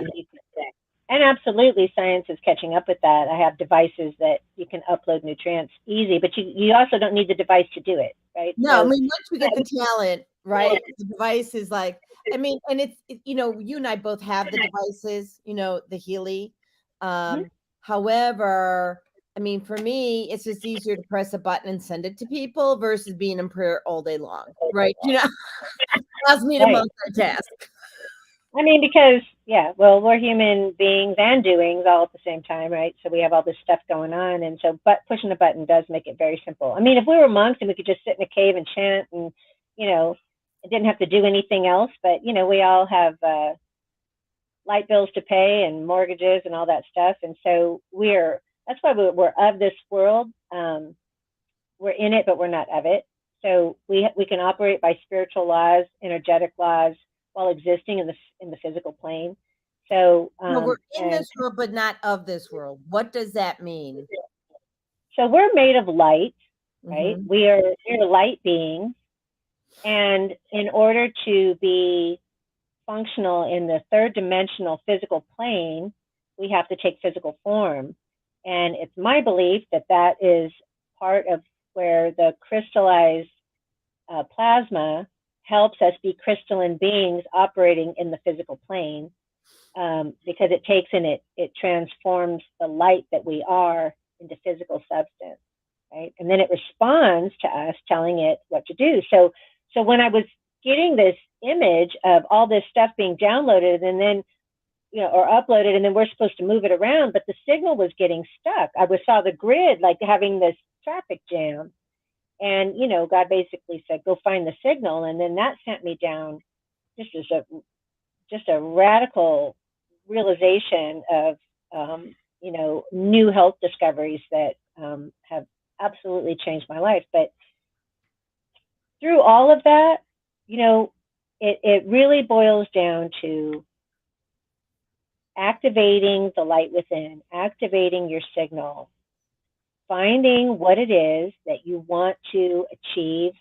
And absolutely, science is catching up with that. I have devices that you can upload nutrients easy, but you also don't need the device to do it, right? No, So, I mean, once we get the talent, right? The device is like, I mean, and it's, you and I both have the devices, the Healy. However, I mean, for me, it's just easier to press a button and send it to people versus being in prayer all day long, right? Allows me to multitask. I mean, because, well, we're human beings and doings all at the same time, right? So we have all this stuff going on. And so pushing a button does make it very simple. I mean, if we were monks and we could just sit in a cave and chant and, it didn't have to do anything else. But, we all have light bills to pay and mortgages and all that stuff. And so that's why we're of this world. We're in it, but we're not of it. So we can operate by spiritual laws, energetic laws, while existing in the physical plane. So we're in this world, but not of this world. What does that mean? So we're made of light, right? We're light beings, and in order to be functional in the third dimensional physical plane, we have to take physical form. And it's my belief that is part of where the crystallized plasma helps us be crystalline beings operating in the physical plane, because it takes and it transforms the light that we are into physical substance, right? And then it responds to us telling it what to do. So when I was getting this image of all this stuff being downloaded and then, or uploaded, and then we're supposed to move it around, but the signal was getting stuck. I saw the grid like having this traffic jam. And, God basically said, go find the signal. And then that sent me down just a radical realization of, new health discoveries that have absolutely changed my life. But through all of that, it really boils down to activating the light within, activating your signal, finding what it is that you want to achieve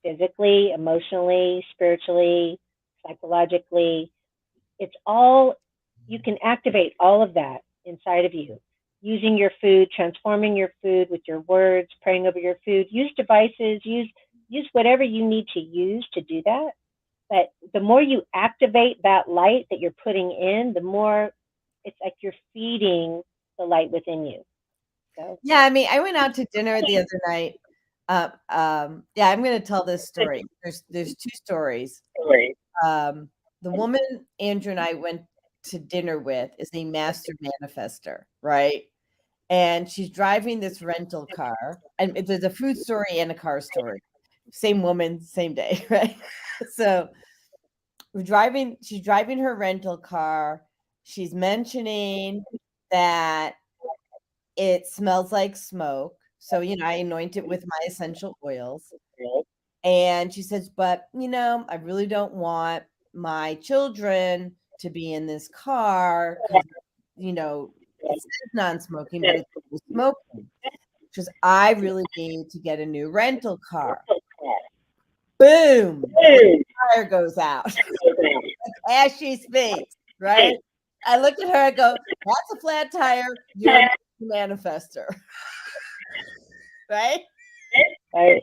physically, emotionally, spiritually, psychologically. It's all, you can activate all of that inside of you using your food, transforming your food with your words, praying over your food. Use devices, use whatever you need to use to do that. But the more you activate that light that you're putting in, the more it's like you're feeding the light within you. So. Yeah, I mean, I went out to dinner the other night. I'm going to tell this story. There's two stories. The woman Andrew and I went to dinner with is a master manifester, right? And she's driving this rental car, and there's a food story and a car story. Same woman, same day, right? So she's driving her rental car. She's mentioning that it smells like smoke. So, I anoint it with my essential oils. And she says, but, I really don't want my children to be in this car because, it says non-smoking, but it's smoking. She says, I really need to get a new rental car. Boom. The tire goes out as she speaks, right? I look at her, I go, that's a flat tire. You're a manifester. Right? Right.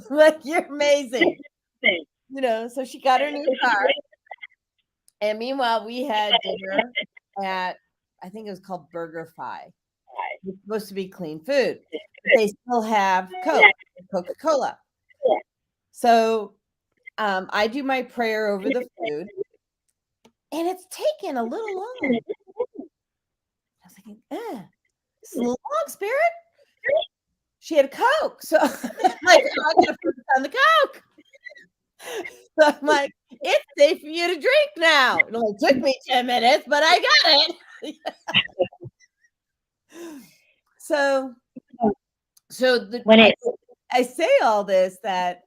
Like, you're amazing. So she got her new car. And meanwhile, we had dinner at, I think it was called Burger Fi. It's supposed to be clean food. But they still have Coca-Cola. So I do my prayer over the food. And it's taken a little long. I was thinking, it's a little long, Spirit. She had a Coke. So I'm like, I'm going to focus on the Coke. So I'm like, it's safe for you to drink now. It only took me 10 minutes, but I got it. So I say all this that,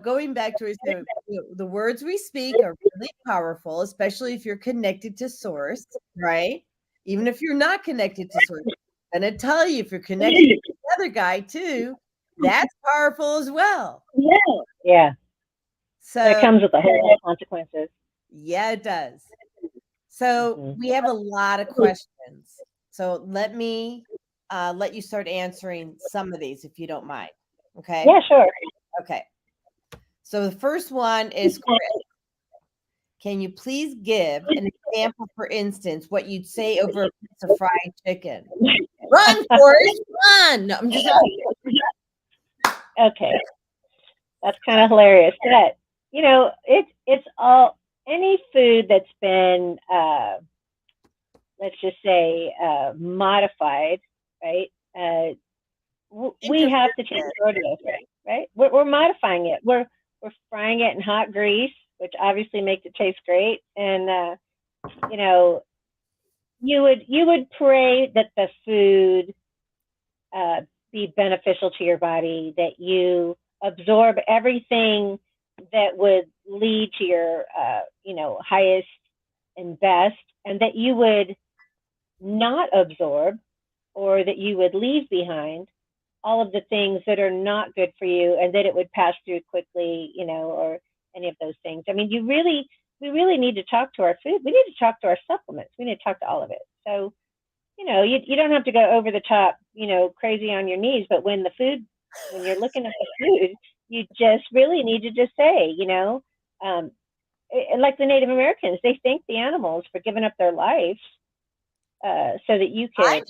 going back to the words we speak are really powerful, especially if you're connected to source, right? Even if you're not connected to source, I'm going to tell you, if you're connected to the other guy too, that's powerful as well. Yeah. So it comes with a whole lot of consequences. Yeah, it does. So we have a lot of questions. So let me let you start answering some of these if you don't mind. Okay. Yeah, sure. Okay. So the first one is Chris. Can you please give an example, for instance, what you'd say over a piece of fried chicken? Run, Forrest, run! No, I'm just Okay. That's kind of hilarious. But it's all any food that's been let's just say modified, right? We have to change our dose, right? We're modifying it. We're frying it in hot grease, which obviously makes it taste great. And you would pray that the food be beneficial to your body, that you absorb everything that would lead to your highest and best, and that you would not absorb, or that you would leave behind all of the things that are not good for you, and that it would pass through quickly, or any of those things. I mean, we really need to talk to our food. We need to talk to our supplements. We need to talk to all of it. So, you don't have to go over the top, crazy on your knees, but when you're looking at the food, you just really need to just say, like the Native Americans, they thank the animals for giving up their lives so that you could I do.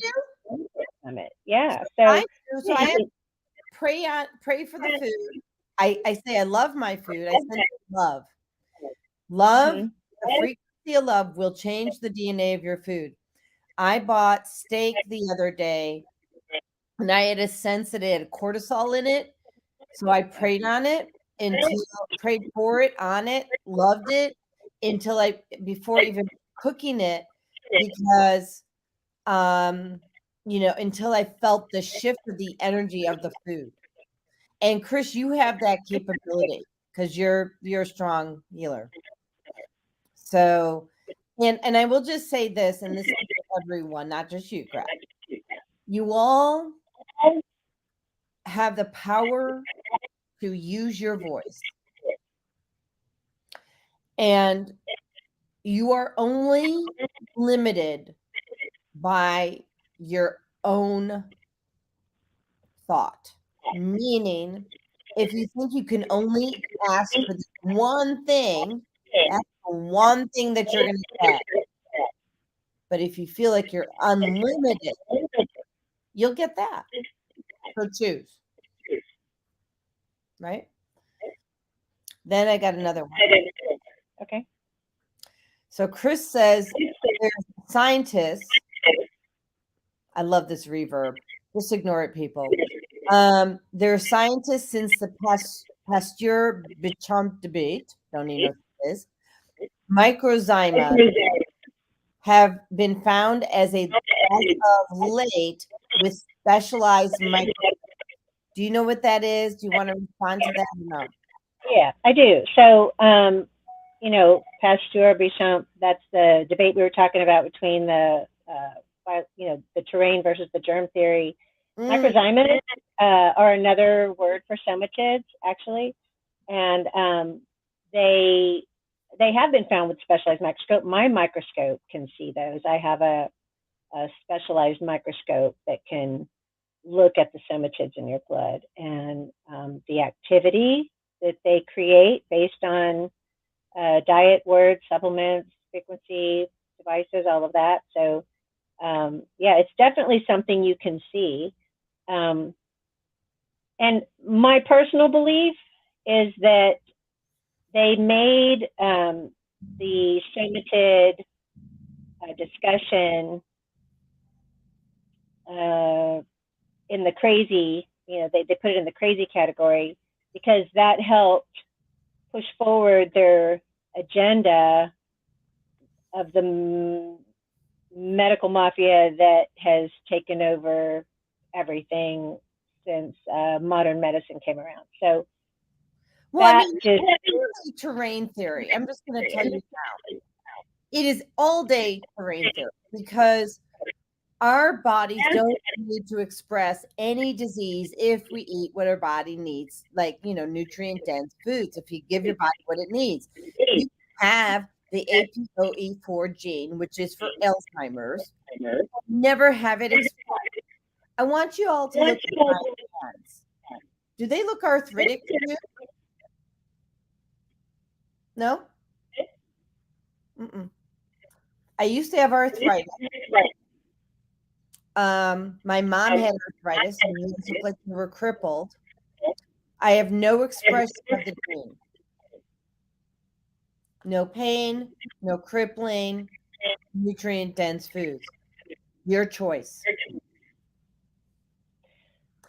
from it. Yeah. I do. So I pray for the food. I say I love my food. I send love. Love, the frequency of love will change the DNA of your food. I bought steak the other day, and I had a sense that it had cortisol in it. So I prayed on it prayed for it, on it, loved it before even cooking it, because until I felt the shift of the energy of the food. And Chris, you have that capability because you're a strong healer. So, and I will just say this, and this is for everyone, not just you, Greg. You all have the power to use your voice. And you are only limited by your own thought. Meaning, if you think you can only ask for this one thing, that's the one thing that you're going to get. But if you feel like you're unlimited, you'll get that. So choose. Right? Then I got another one. Okay. So Chris says there's scientists. I love this reverb. Just ignore it, people. There are scientists since the Pasteur Bechamp debate. Don't even know what it is. microzyma have been found as of late with specialized micro. Do you know what that is? Do you want to respond to that or no? Yeah, I do. So, Pasteur, Béchamp, that's the debate we were talking about between the terrain versus the germ theory. Microzymas are another word for somatids, actually, and they have been found with specialized microscope. My microscope can see those. I have a specialized microscope that can look at the somatids in your blood and the activity that they create based on diet, words, supplements, frequency, devices, all of that. So, it's definitely something you can see. And my personal belief is that they made the somatid discussion in the crazy, they put it in the crazy category because that helped push forward their agenda of the medical mafia that has taken over everything since modern medicine came around. So, terrain theory. I'm just going to tell you now. It is all day terrain theory because our bodies don't need to express any disease if we eat what our body needs, like, nutrient dense foods. If you give your body what it needs, you have the APOE4 gene, which is for Alzheimer's. Never have it expressed. I want you all to look at my hands. Do they look arthritic to you? No? I used to have arthritis. My mom had arthritis and we looked like we were crippled. I have no expression of the gene. No pain, no crippling, nutrient dense foods. Your choice.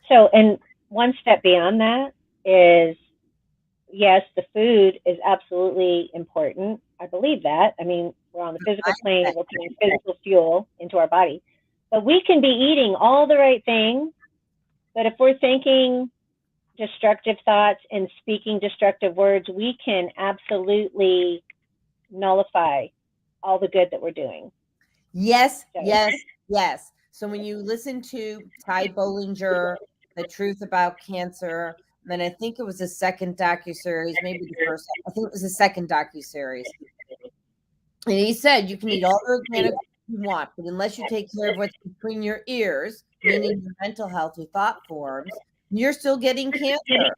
So, and one step beyond that is, yes, the food is absolutely important. I believe that. I mean, we're on the physical plane, we're putting physical fuel into our body. But we can be eating all the right things, but if we're thinking destructive thoughts and speaking destructive words, we can absolutely nullify all the good that we're doing. Yes, yes. So when you listen to Ty Bollinger, The Truth About Cancer, then I think it was the second docuseries, maybe the first. I think it was the second docuseries. And he said you can eat all the organic you want, but unless you take care of what's between your ears, meaning your mental health, your thought forms, you're still getting cancer.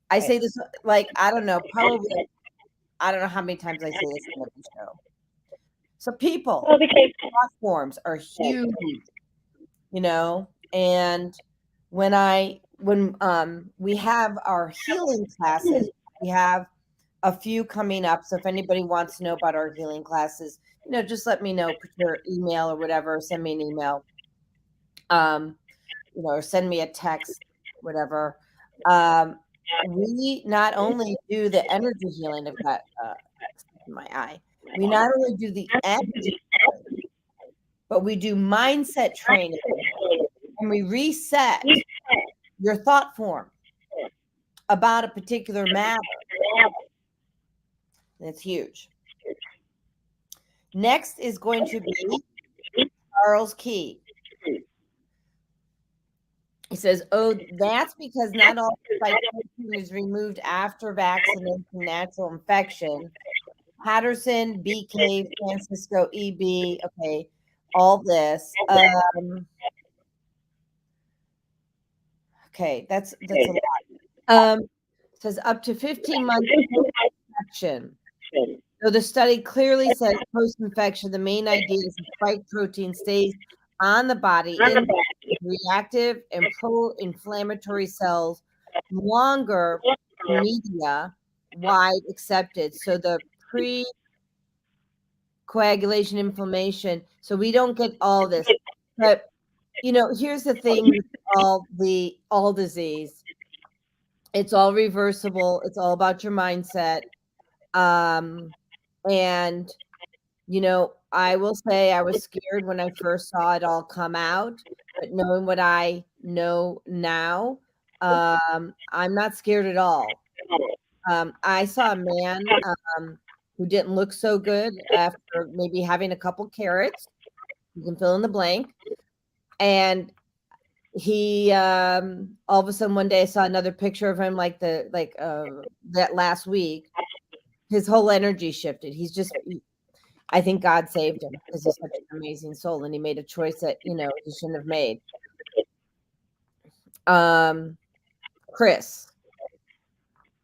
I say this I don't know, probably I don't know how many times I say this in the show. So people, thought forms are huge, and when we have our healing classes, we have a few coming up. So if anybody wants to know about our healing classes, just let me know, put your email or whatever, send me an email, or send me a text, whatever. We not only do the energy healing of that, my eye, we not only do the energy, but we do mindset training and we reset your thought form about a particular matter. That's huge. Next is going to be Charles Key. He says, that's because not all spike protein is removed after vaccination, natural infection. Patterson, BK, Francisco, EB, okay, all this. Okay, that's a lot. Says up to 15 months post-infection. So the study clearly says post-infection, the main idea is the spike protein stays on the body in reactive and pro-inflammatory cells longer, media wide accepted. So the pre-coagulation inflammation. So we don't get all this. But here's the thing with all disease. It's all reversible. It's all about your mindset. And, I will say I was scared when I first saw it all come out, but knowing what I know now, I'm not scared at all. I saw a man who didn't look so good after maybe having a couple carrots. You can fill in the blank. And he all of a sudden one day I saw another picture of him that last week. His whole energy shifted. I think God saved him because he's such an amazing soul and he made a choice that, he shouldn't have made. Chris,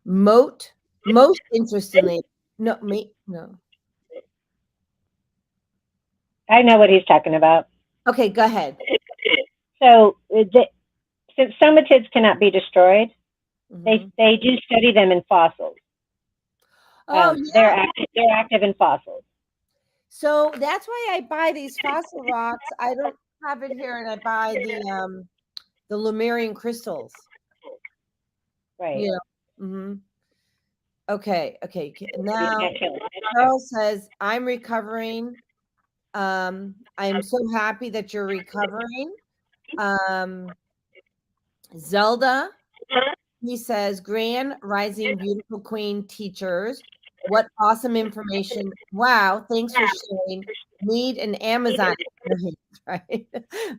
most interestingly, no, me, no. I know what he's talking about. Okay, go ahead. So, since somatids cannot be destroyed, Mhm. they do study them in fossils. Oh, They're yeah. active in fossils. So that's why I buy these fossil rocks. I don't have it here, and I buy the Lemurian crystals. Right. Yeah. Mm-hmm. Okay. Now, Okay. Charles says, I'm recovering. I'm so happy that you're recovering. Zelda, he says, Grand Rising Beautiful Queen teachers. What awesome information. Wow. Thanks for sharing. Need an Amazon experience, right?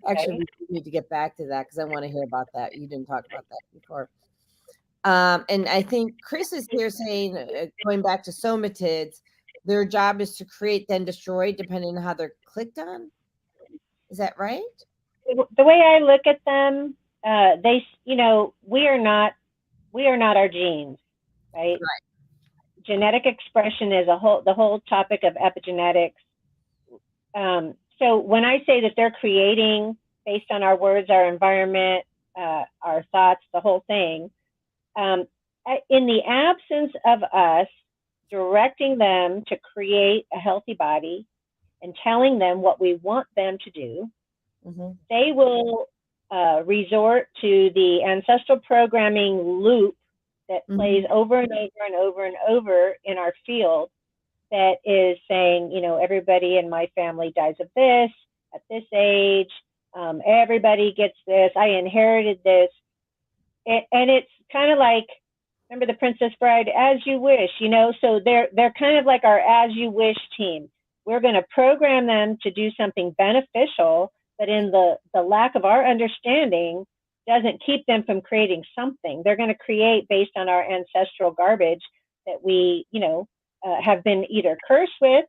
Actually, we need to get back to that because I want to hear about that. You didn't talk about that before. And I think Chris is here saying, going back to somatids, their job is to create, then destroy, depending on how they're clicked on. Is that right? The way I look at them, we are not our genes, right? Right. Genetic expression is the whole topic of epigenetics. So when I say that they're creating based on our words, our environment, our thoughts, the whole thing, um, in the absence of us directing them to create a healthy body and telling them what we want them to do, Mm-hmm. they will resort to the ancestral programming loop that plays over and over and over and over in our field that is saying, everybody in my family dies of this at this age. Everybody gets this. I inherited this. And it's kind of like, remember the Princess Bride, as you wish, so they're kind of like our as you wish team. We're going to program them to do something beneficial, but in the lack of our understanding doesn't keep them from creating something. They're going to create based on our ancestral garbage that we, have been either cursed with,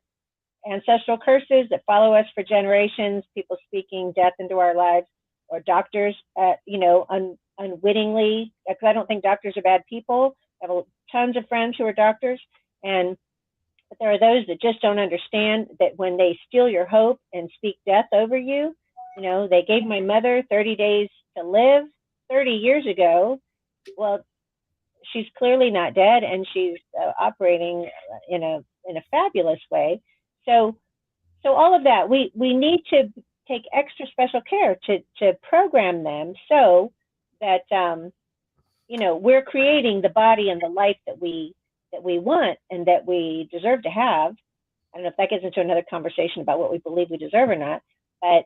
ancestral curses that follow us for generations, people speaking death into our lives, or doctors, unwittingly, because I don't think doctors are bad people. I have tons of friends who are doctors, but there are those that just don't understand that when they steal your hope and speak death over you, they gave my mother 30 days to live 30 years ago. Well, she's clearly not dead, and she's operating in a fabulous way. So all of that, we need to take extra special care to program them so that we're creating the body and the life that we want and that we deserve to have. I don't know if that gets into another conversation about what we believe we deserve or not, but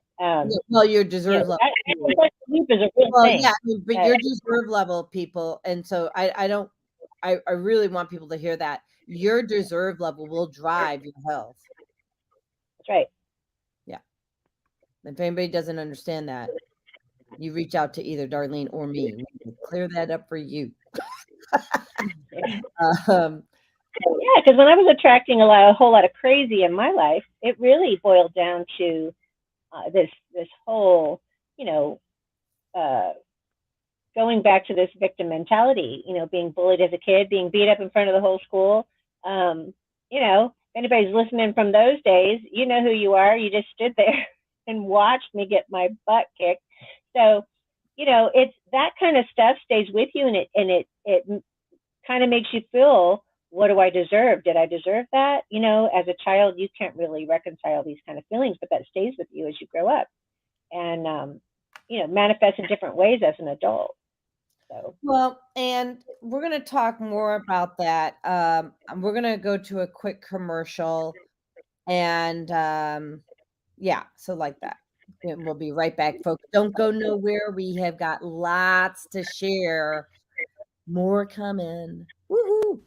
Well, your deserve level. that belief is a real Well, thing. yeah, but your deserve level, people, and so I really want people to hear that your deserve level will drive your health. That's right. Yeah. If anybody doesn't understand that, you reach out to either Darlene or me. We can clear that up for you. Yeah, because when I was attracting a whole lot of crazy in my life, it really boiled down to this whole, uh, going back to this victim mentality. Being bullied as a kid, being beat up in front of the whole school. If anybody's listening from those days, you know who you are. You just stood there and watched me get my butt kicked. So, it's that kind of stuff stays with you, and it kind of makes you feel, what do I deserve? Did I deserve that? As a child, you can't really reconcile these kind of feelings, but that stays with you as you grow up and, manifests in different ways as an adult. So, Well, and we're going to talk more about that. We're going to go to a quick commercial, and yeah, so like that. And we'll be right back, folks. Don't go nowhere. We have got lots to share. More coming. Woohoo!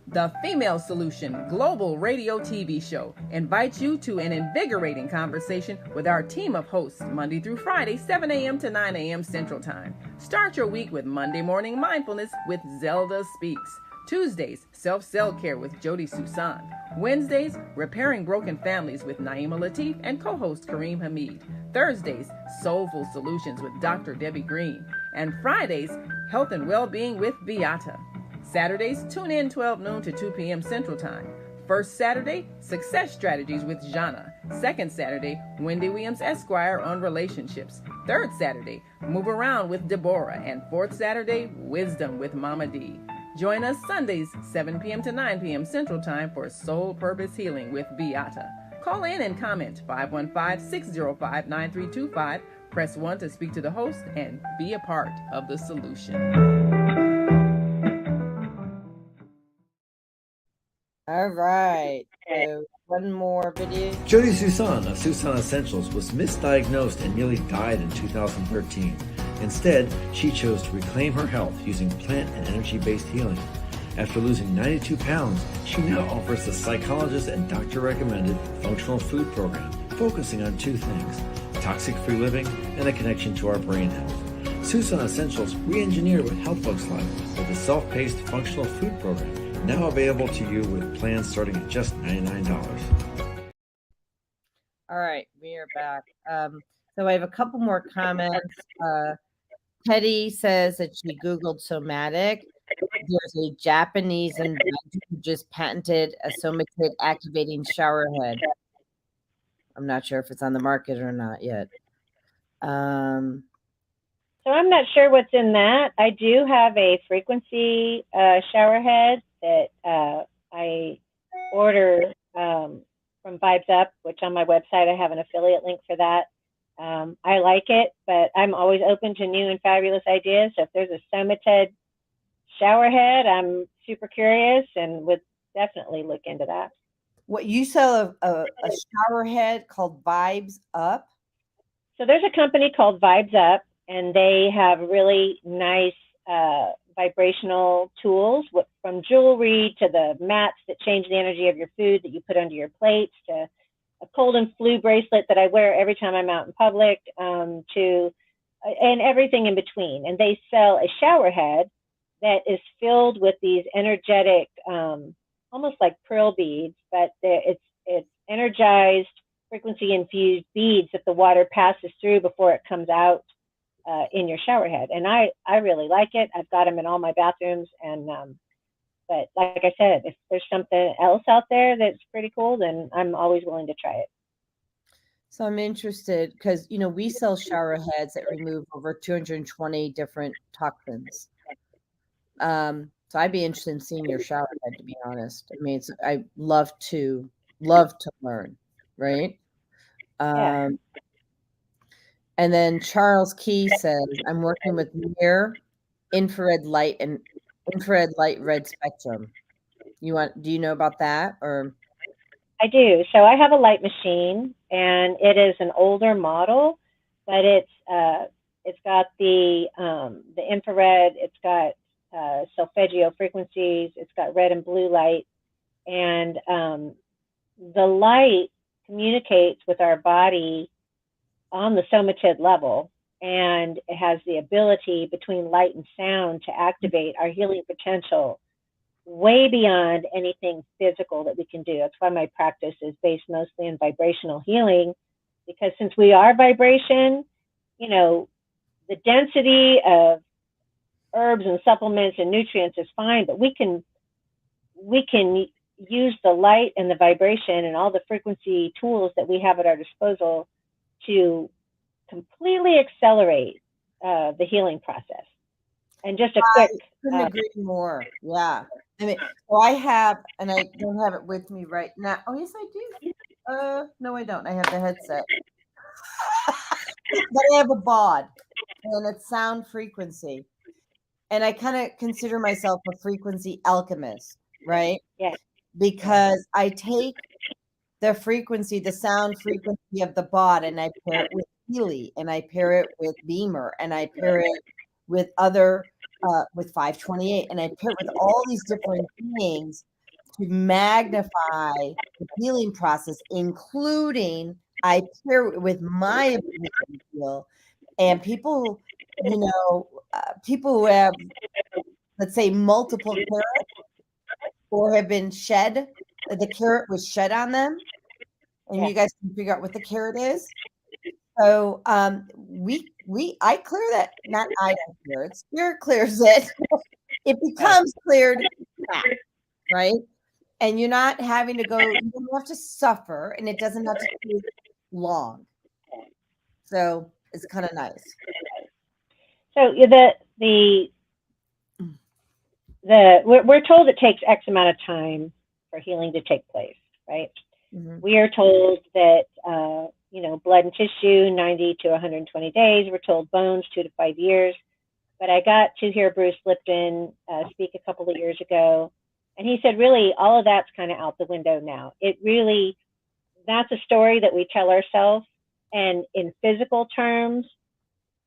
The Female Solution Global Radio TV Show invites you to an invigorating conversation with our team of hosts Monday through Friday, 7 a.m. to 9 a.m. Central Time. Start your week with Monday Morning Mindfulness with Zelda Speaks. Tuesdays, Self-Cell Care with Jody Susan. Wednesdays, Repairing Broken Families with Naima Latif and co-host Kareem Hamid. Thursdays, Soulful Solutions with Dr. Debbie Green. And Fridays, Health and Wellbeing with Beata. Saturdays, tune in 12 noon to 2 p.m. Central Time. First Saturday, Success Strategies with Jana. Second Saturday, Wendy Williams Esquire on relationships. Third Saturday, Move Around with Deborah. And fourth Saturday, Wisdom with Mama D. Join us Sundays, 7 p.m. to 9 p.m. Central Time for Soul Purpose Healing with Beata. Call in and comment 515-605-9325. Press 1 to speak to the host and be a part of the solution. All right. So one more video. Jody Susan of Susan Essentials was misdiagnosed and nearly died in 2013. Instead, she chose to reclaim her health using plant and energy-based healing. After losing 92 pounds, she now offers the psychologist and doctor-recommended functional food program, focusing on two things: toxic-free living and a connection to our brain health. Susan Essentials re-engineered what health looks like with a self-paced functional food program, now available to you with plans starting at just $99. All right, we are back. So I have a couple more comments. Teddy says that she Googled somatic. There's a Japanese inventor who just patented a somatic activating shower head. I'm not sure if it's on the market or not yet. so I'm not sure what's in that. I do have a frequency shower head that I order from Vibes Up, which on my website I have an affiliate link for that. I like it, but I'm always open to new and fabulous ideas. So if there's a Somated shower head, I'm super curious and would definitely look into that. What, you sell a shower head called Vibes Up? So there's a company called Vibes Up, and they have really nice vibrational tools, from jewelry to the mats that change the energy of your food that you put under your plates, to a cold and flu bracelet that I wear every time I'm out in public, and everything in between. And they sell a shower head that is filled with these energetic, almost like pearl beads, but it's energized, frequency infused beads that the water passes through before it comes out in your shower head. And I really like it. I've got them in all my bathrooms. And but like I said, if there's something else out there that's pretty cool, then I'm always willing to try it. So I'm interested because, we sell shower heads that remove over 220 different toxins. So I'd be interested in seeing your shower head, to be honest. I mean, I love to learn, right? Yeah. And then Charles Key says, I'm working with near infrared light and infrared light red spectrum. Do you know about that? Or I do. So I have a light machine, and it is an older model, but it's got the infrared, it's got solfeggio frequencies, it's got red and blue light, and the light communicates with our body on the somatid level, and it has the ability between light and sound to activate our healing potential way beyond anything physical that we can do. That's why my practice is based mostly in vibrational healing, because since we are vibration, the density of herbs and supplements and nutrients is fine, but we can use the light and the vibration and all the frequency tools that we have at our disposal to completely accelerate the healing process. And just a quick... I couldn't agree more. Yeah. I mean, so I have, and I don't have it with me right now. Oh, yes, I do. No, I don't. I have the headset. But I have a bod. and it's sound frequency. And I kind of consider myself a frequency alchemist, right? Yeah. Because I take the frequency, the sound frequency of the bot, and I pair it with Healy, and I pair it with Beamer, and I pair it with other with 528, and I pair it with all these different things to magnify the healing process, including I pair it with my ability to heal. And people, people who have, let's say, multiple carrots or have been shed, the carrot was shed on them, and you guys can figure out what the carrot is. So I clear that, not I don't clear it, Spirit clears it. It becomes cleared back, right? And you're not having to go, you don't have to suffer, and it doesn't have to take long. So it's kind of nice. So we're told it takes X amount of time for healing to take place, right? Mm-hmm. We are told that blood and tissue 90 to 120 days. We're told bones 2 to 5 years. But I got to hear Bruce Lipton speak a couple of years ago, and he said, really, all of that's kind of out the window now. That's a story that we tell ourselves, and in physical terms,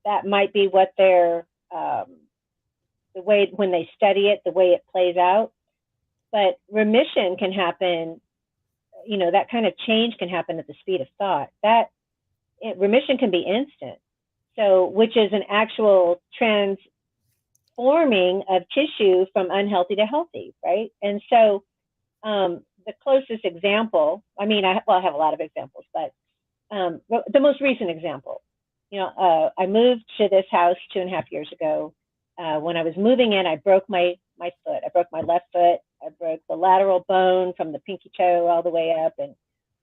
that might be what they're the way when they study it, the way it plays out. But remission can happen. That kind of change can happen at the speed of thought. Remission can be instant. So, which is an actual transforming of tissue from unhealthy to healthy, right? And so, the closest example, I have a lot of examples, but the most recent example, I moved to this house 2.5 years ago. When I was moving in, I broke my foot. I broke my left foot. I broke the lateral bone from the pinky toe all the way up. And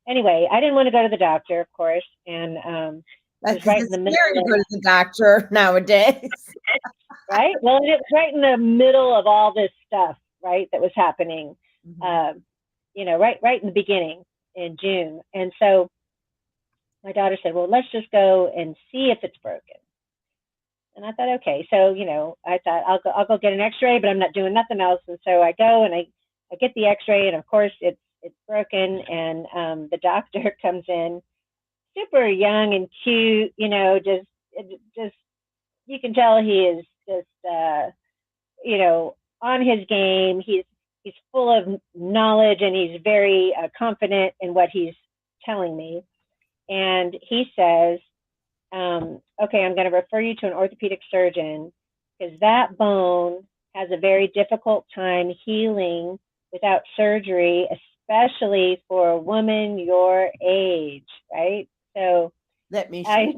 anyway, I didn't want to go to the doctor, of course. And it was right in the middle. Scary to go to the doctor nowadays. Right? Well, it was right in the middle of all this stuff, right, that was happening. Mm-hmm. Right in the beginning in June. And so my daughter said, well, let's just go and see if it's broken. And I thought, okay. So, I thought I'll go get an x-ray, but I'm not doing nothing else. And so I go and I get the x-ray, and of course it's broken. And the doctor comes in, super young and cute, just you can tell he is just, on his game. He's full of knowledge, and he's very confident in what he's telling me. And he says, okay, I'm going to refer you to an orthopedic surgeon, because that bone has a very difficult time healing without surgery, especially for a woman your age, right? So let me I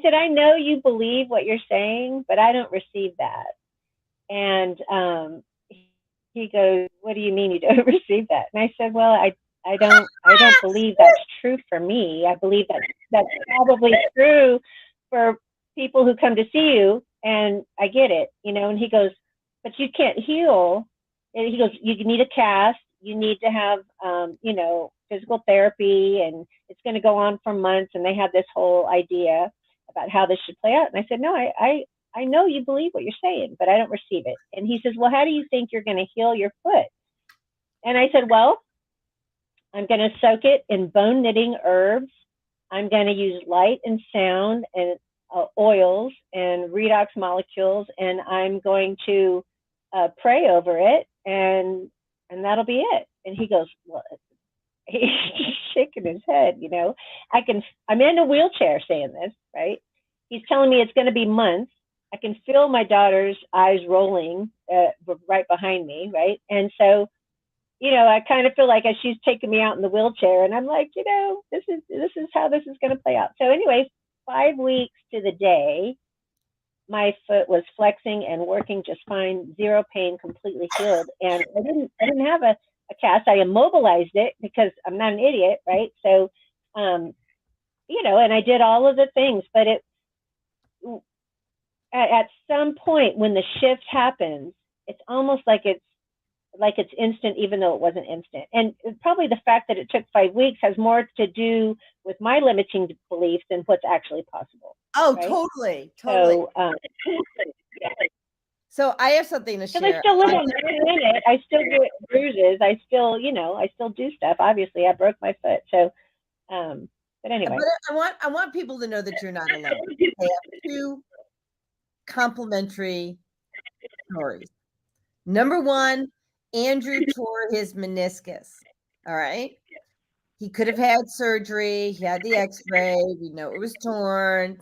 said, I know you believe what you're saying, but I don't receive that. And he goes, what do you mean you don't receive that? And I said, well, I don't believe that's true for me. I believe that's probably true for people who come to see you, and I get it, And he goes, but you can't heal. And he goes, you need a cast. You need to have, physical therapy, and it's going to go on for months. And they have this whole idea about how this should play out. And I said, no, I know you believe what you're saying, but I don't receive it. And he says, well, how do you think you're going to heal your foot? And I said, well, I'm going to soak it in bone knitting herbs. I'm going to use light and sound and oils and redox molecules, and I'm going to pray over it, and that'll be it. And he goes, well, he's shaking his head, I'm in a wheelchair saying this, right? He's telling me it's going to be months. I can feel my daughter's eyes rolling right behind me, right? And so, I kind of feel like as she's taking me out in the wheelchair, and I'm like, this is how this is going to play out. So anyway, 5 weeks to the day, my foot was flexing and working just fine, zero pain, completely healed. And I didn't have a cast. I immobilized it because I'm not an idiot, right? So, and I did all of the things, but at some point when the shift happens, it's almost like it's like it's instant, even though it wasn't instant. And probably the fact that it took 5 weeks has more to do with my limiting beliefs than what's actually possible. Oh, right? totally. So, So I have something to because I share. still live on the planet, I still get bruises. I still, I still do stuff. Obviously, I broke my foot. So, but anyway. But I want people to know that you're not alone. I have two complimentary stories. Number one, Andrew tore his meniscus. All right. He could have had surgery. He had the x-ray. We know it was torn.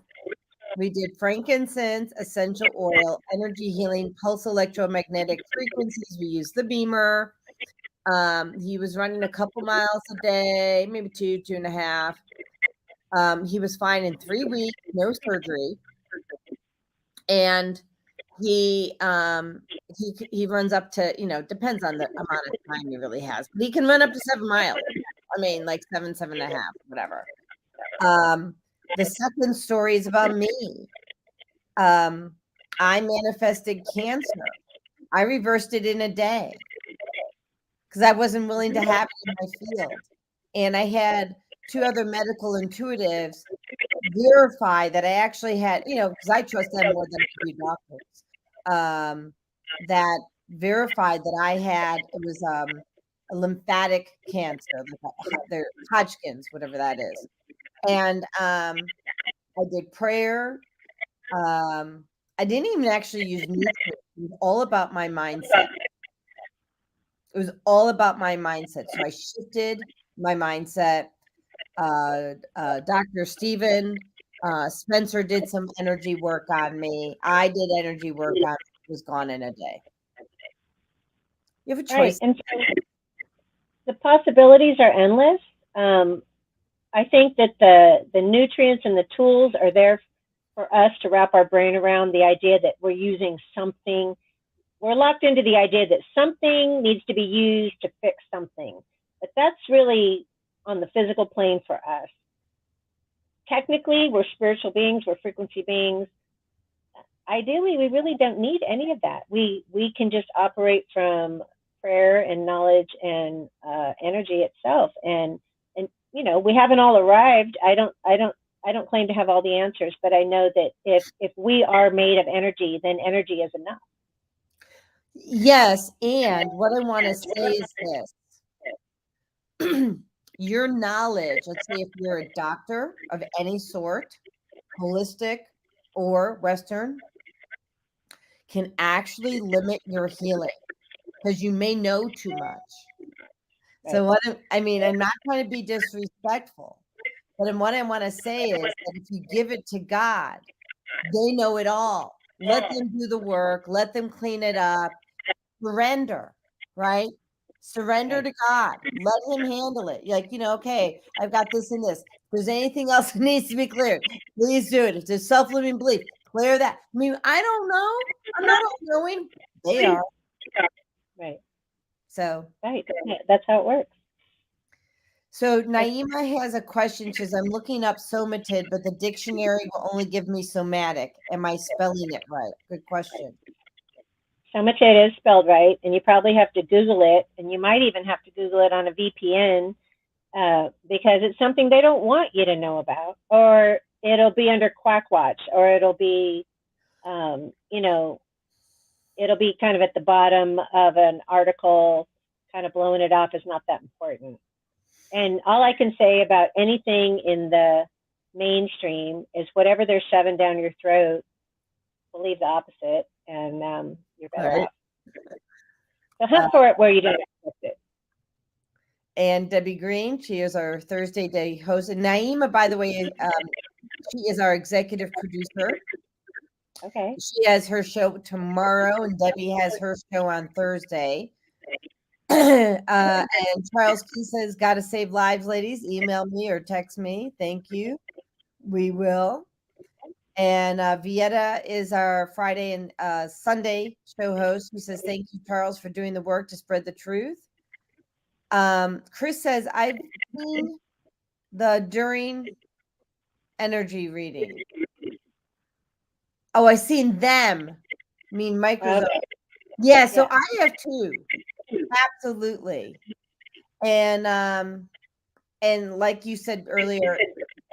We did frankincense, essential oil, energy healing, pulse electromagnetic frequencies. We used the beamer. He was running a couple miles a day, maybe 2.5. He was fine in 3 weeks, no surgery. And he runs up to, depends on the amount of time he really has, but he can run up to 7 miles. I mean, like 7.5, whatever. The second story is about me. I manifested cancer. I reversed it in a day because I wasn't willing to have it in my field. And I had 2 other medical intuitives verify that I actually had, because I trust them more than I do doctors, that verified that I had, it was a lymphatic cancer, the Hodgkin's, whatever that is. And I did prayer. I didn't even actually use nutrients. It was all about my mindset. It was all about my mindset. So I shifted my mindset. Dr. Stephen Spencer did some energy work on me. I did energy work on me. It was gone in a day. You have a choice. Right. And so the possibilities are endless. I think that the nutrients and the tools are there for us to wrap our brain around the idea that we're using something. We're locked into the idea that something needs to be used to fix something. But that's really on the physical plane for us. Technically, we're spiritual beings, we're frequency beings. Ideally, we really don't need any of that. We can just operate from prayer and knowledge and energy itself. And we haven't all arrived. I don't claim to have all the answers, but I know that if we are made of energy, then energy is enough. Yes, and what I want to say is this. Your knowledge, let's say if you're a doctor of any sort, holistic or Western, can actually limit your healing because you may know too much. Right. So I'm not trying to be disrespectful, but what I want to say is that if you give it to God, they know it all. Let them do the work. Let them clean it up. Surrender, right? Surrender to God. Let him handle it. Like, okay, I've got this and this. If there's anything else that needs to be cleared, please do it. If there's self-limiting belief, clear that. I mean, I don't know. I'm not knowing. They are. Right. So. Right. That's how it works. So Naima has a question. She says, I'm looking up somatic, but the dictionary will only give me somatic. Am I spelling it right? Good question. Somatic is spelled right, and you probably have to Google it, and you might even have to Google it on a VPN because it's something they don't want you to know about, or it'll be under Quack Watch, or it'll be, it'll be kind of at the bottom of an article, kind of blowing it off as not that important. And all I can say about anything in the mainstream is whatever they're shoving down your throat, believe the opposite, and you're better off. So hunt for it where you don't expect it. And Debbie Green, she is our Thursday day host. And Naima, by the way, she is our executive producer. Okay. She has her show tomorrow, and Debbie has her show on Thursday. And Charles Key says, "Got to save lives, ladies. Email me or text me. Thank you. We will." And Vieta is our Friday and Sunday show host. He says, "Thank you, Charles, for doing the work to spread the truth." Chris says, "I've seen the during energy reading." Oh, I've seen them. I mean, Microsoft. Yeah, so I have 2. Absolutely. And like you said earlier,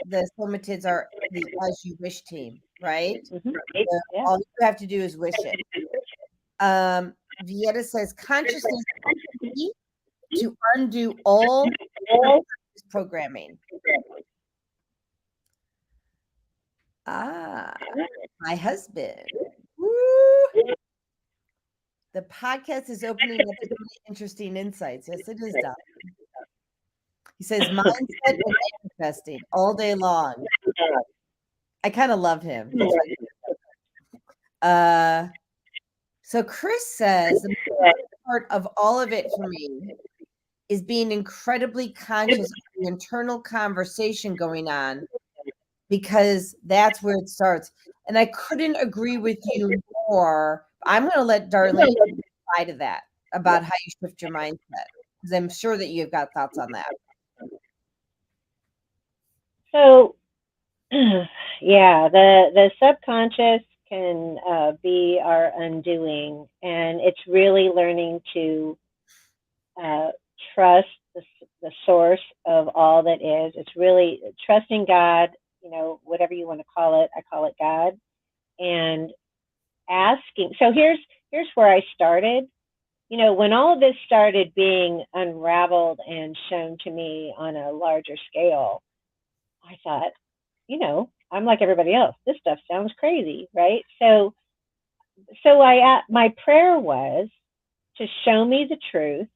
the somatids are the As You Wish team, right? Yeah. All you have to do is wish it. Vieta says consciousness is key to undo all programming. My husband. Woo! The podcast is opening up some really interesting insights. Yes, it is, Doc. He says mindset and manifesting all day long. I kind of love him. So Chris says the part of all of it for me is being incredibly conscious of the internal conversation going on, because that's where it starts. And I couldn't agree with you more. I'm going to let Darlene reply to that about how you shift your mindset, because I'm sure that you've got thoughts on that. So, yeah, the subconscious can be our undoing, and it's really learning to trust the source of all that is. It's really trusting God, whatever you want to call it. I call it God, and asking. So here's where I started. When all of this started being unraveled and shown to me on a larger scale, I thought, I'm like everybody else. This stuff sounds crazy, right? So my prayer was to show me the truth,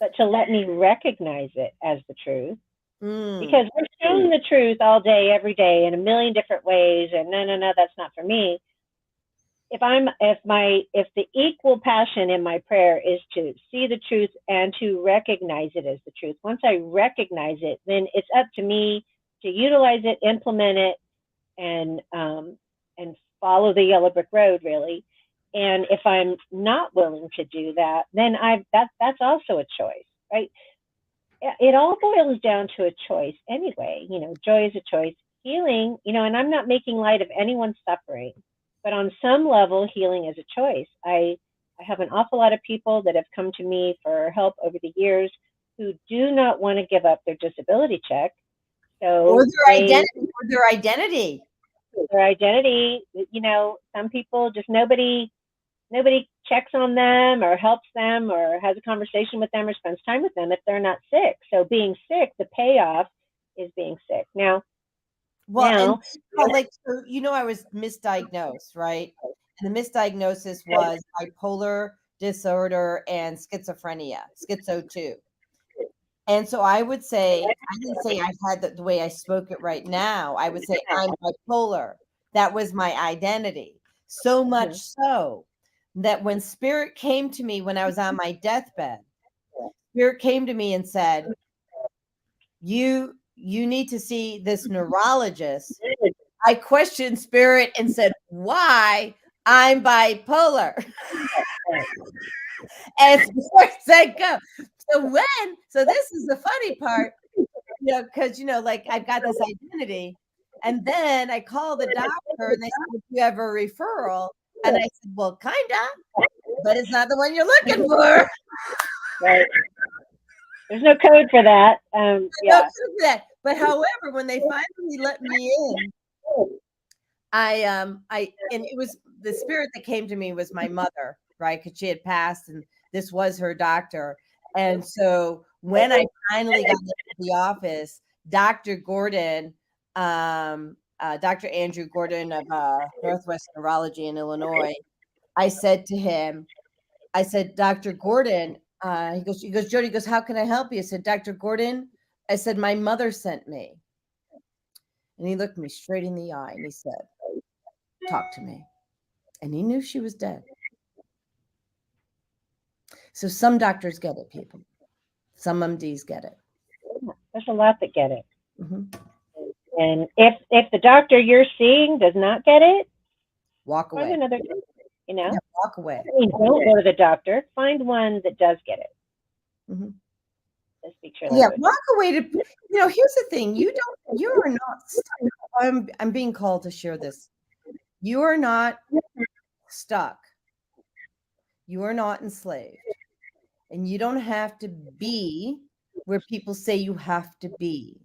but to let me recognize it as the truth. Because we're shown the truth all day, every day, in a million different ways, and no, that's not for me. If the equal passion in my prayer is to see the truth and to recognize it as the truth. Once I recognize it, then it's up to me to utilize it, implement it, and follow the yellow brick road, really. And if I'm not willing to do that, then that's also a choice, right? It all boils down to a choice anyway. Joy is a choice. Healing, and I'm not making light of anyone's suffering, but on some level, healing is a choice. I have an awful lot of people that have come to me for help over the years who do not want to give up their disability check. Or their identity. Their identity, some people just nobody checks on them or helps them or has a conversation with them or spends time with them if they're not sick. So being sick, the payoff is being sick. I was misdiagnosed, right? And the misdiagnosis was bipolar disorder and schizophrenia, schizo 2. And so I would say, I didn't say I had the way I spoke it right now. I would say I'm bipolar. That was my identity. So much so that when Spirit came to me when I was on my deathbed, Spirit came to me and said, you need to see this neurologist. I questioned Spirit and said, why? I'm bipolar. And Spirit said, go. So this is the funny part, because, like I've got this identity. And then I called the doctor and they said, do you have a referral? And I said, well, kind of, but it's not the one you're looking for. Right. There's no code for that. No code for that. But however, when they finally let me in, and it was the Spirit that came to me was my mother, right? Because she had passed and this was her doctor. And so when I finally got into the office, Dr. Gordon, Dr. Andrew Gordon of Northwest Neurology in Illinois, I said to him, Dr. Gordon, he goes, Jody, how can I help you? I said, Dr. Gordon, I said, my mother sent me. And he looked me straight in the eye and he said, talk to me. And he knew she was dead. So some doctors get it, people. Some MDs get it. There's a lot that get it. Mm-hmm. And if the doctor you're seeing does not get it, walk away. Find another, Yeah, walk away. I mean, don't go to the doctor. Find one that does get it. Mm-hmm. Yeah, walk away to. Here's the thing: you are not stuck. I'm being called to share this. You are not stuck. You are not enslaved. and you don't have to be where people say you have to be.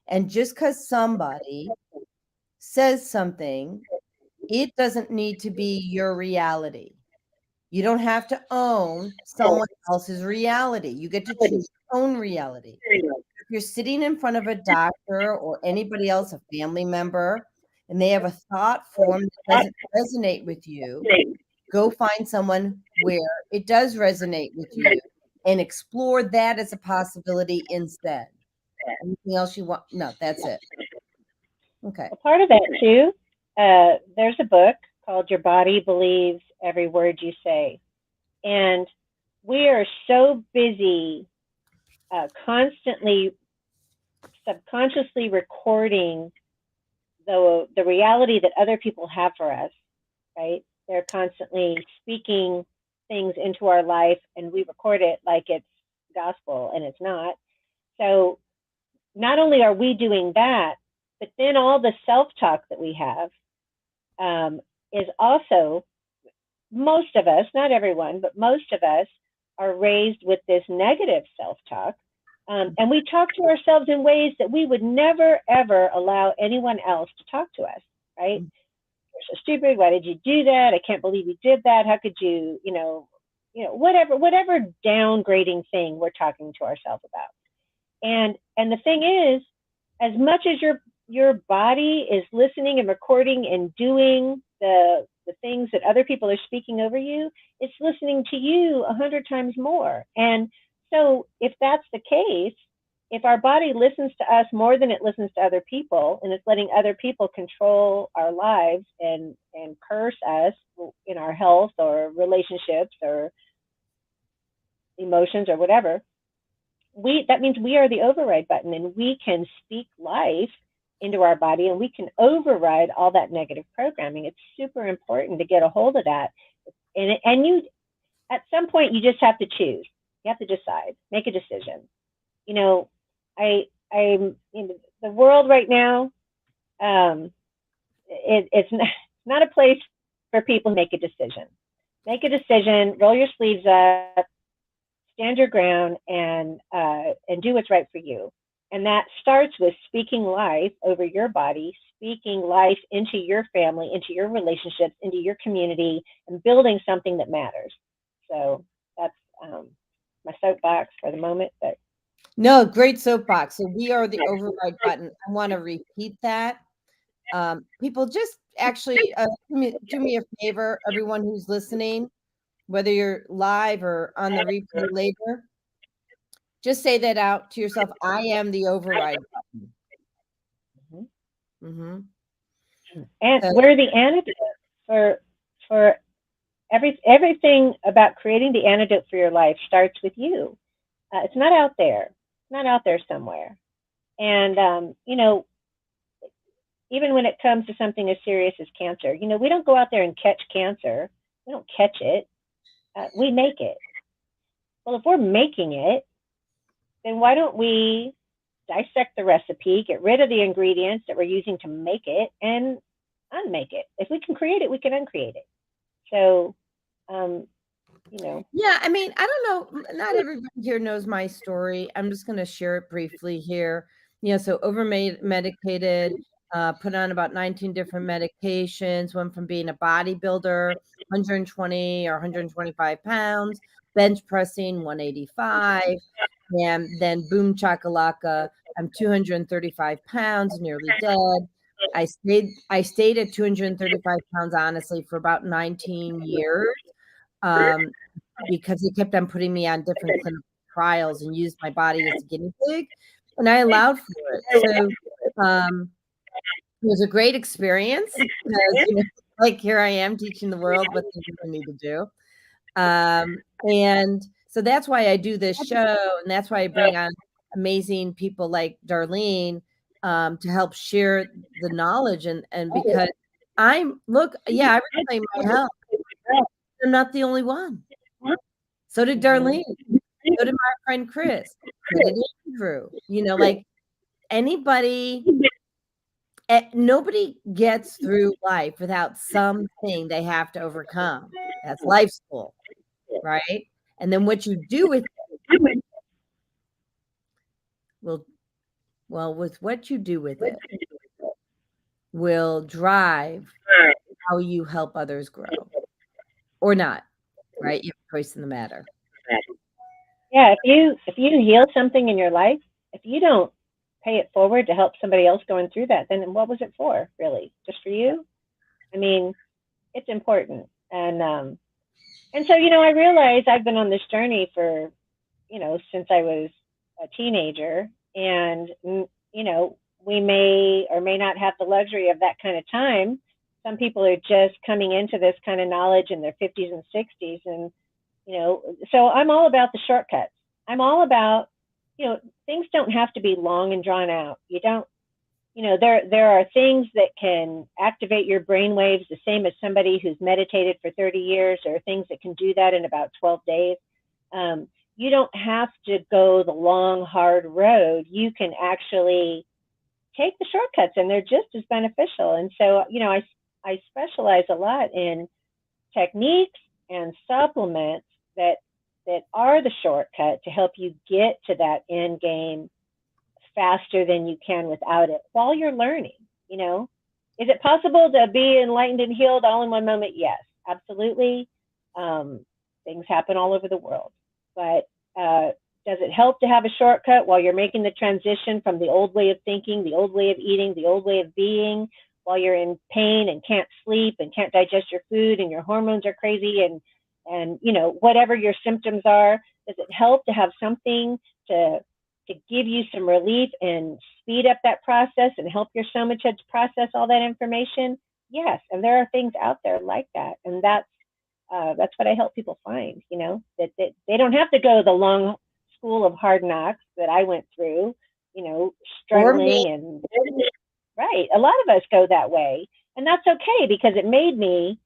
And just because somebody says something, it doesn't need to be your reality. You don't have to own someone else's reality. You get to choose your own reality. If you're sitting in front of a doctor or anybody else, a family member, and they have a thought form that doesn't resonate with you, go find someone where it does resonate with you and explore that as a possibility instead. Anything else you want? No, that's it. Okay. Well, part of that too, there's a book called Your Body Believes Every Word You Say. And we are so busy constantly, subconsciously recording the reality that other people have for us, right? They're constantly speaking things into our life, and we record it like it's gospel, and it's not. So not only are we doing that, but then all the self-talk that we have is also, most of us, not everyone, but most of us are raised with this negative self-talk. And we talk to ourselves in ways that we would never, ever allow anyone else to talk to us, right? You're so stupid. Why did you do that? I can't believe you did that. How could you, whatever downgrading thing we're talking to ourselves about. And the thing is, as much as your body is listening and recording and doing the things that other people are speaking over you, it's listening to you 100 times more. And so if that's the case, if our body listens to us more than it listens to other people, and it's letting other people control our lives and curse us in our health or relationships or emotions or whatever, that means we are the override button, and we can speak life into our body, and we can override all that negative programming. It's super important to get a hold of that. And you, at some point, you just have to choose. You have to decide, make a decision. I'm in the world right now. It's not a place for people to make a decision. Make a decision, roll your sleeves up, stand your ground, and do what's right for you. And that starts with speaking life over your body, speaking life into your family, into your relationships, into your community, and building something that matters. So that's my soapbox for the moment. But no, great soapbox. So we are the override button. I want to repeat that. People just actually do me a favor, everyone who's listening, whether you're live or on the replay later, just say that out to yourself. I am the override button. Mm-hmm. And so, we're the antidote for everything about creating the antidote for your life starts with you. It's not out there. It's not out there somewhere. And even when it comes to something as serious as cancer, we don't go out there and catch cancer. We don't catch it. We make it. Well, if we're making it, then why don't we dissect the recipe, get rid of the ingredients that we're using to make it, and unmake it? If we can create it, we can uncreate it. So, Yeah, I mean, I don't know. Not everybody here knows my story. I'm just going to share it briefly here. So medicated, put on about 19 different medications, went from being a bodybuilder, 120 or 125 pounds, bench pressing 185, and then boom chakalaka, I'm 235 pounds, nearly dead. I stayed at 235 pounds, honestly, for about 19 years. Because he kept on putting me on different clinical trials and used my body as a guinea pig, and I allowed for it. So it was a great experience because, like, here I am teaching the world what they really need to do. And so that's why I do this show, and that's why I bring on amazing people like Darlene to help share the knowledge, and because I reclaim my health. I'm not the only one. So did Darlene. So did my friend Chris. So did Andrew. Like anybody, nobody gets through life without something they have to overcome. That's life school, right? And then what you do with with what you do with it will drive how you help others grow or not, right? You have a choice in the matter. Yeah, if you heal something in your life, if you don't pay it forward to help somebody else going through that, then what was it for, really? Just for you? I mean, it's important. And so, I realize I've been on this journey for, since I was a teenager, and we may or may not have the luxury of that kind of time. Some people are just coming into this kind of knowledge in their 50s and 60s, and so I'm all about the shortcuts. I'm all about, things don't have to be long and drawn out. You don't, there are things that can activate your brain waves the same as somebody who's meditated for 30 years. There are things that can do that in about 12 days. You don't have to go the long, hard road. You can actually take the shortcuts, and they're just as beneficial. And so, I specialize a lot in techniques and supplements that are the shortcut to help you get to that end game faster than you can without it while you're learning. Is it possible to be enlightened and healed all in one moment? Yes, absolutely. Things happen all over the world, but does it help to have a shortcut while you're making the transition from the old way of thinking, the old way of eating, the old way of being, while you're in pain and can't sleep and can't digest your food and your hormones are crazy and whatever your symptoms are? Does it help to have something to give you some relief and speed up that process and help your somatic to process all that information? Yes, and there are things out there like that, and that's what I help people find. That they don't have to go the long school of hard knocks that I went through. Struggling and right. A lot of us go that way, and that's okay because it made me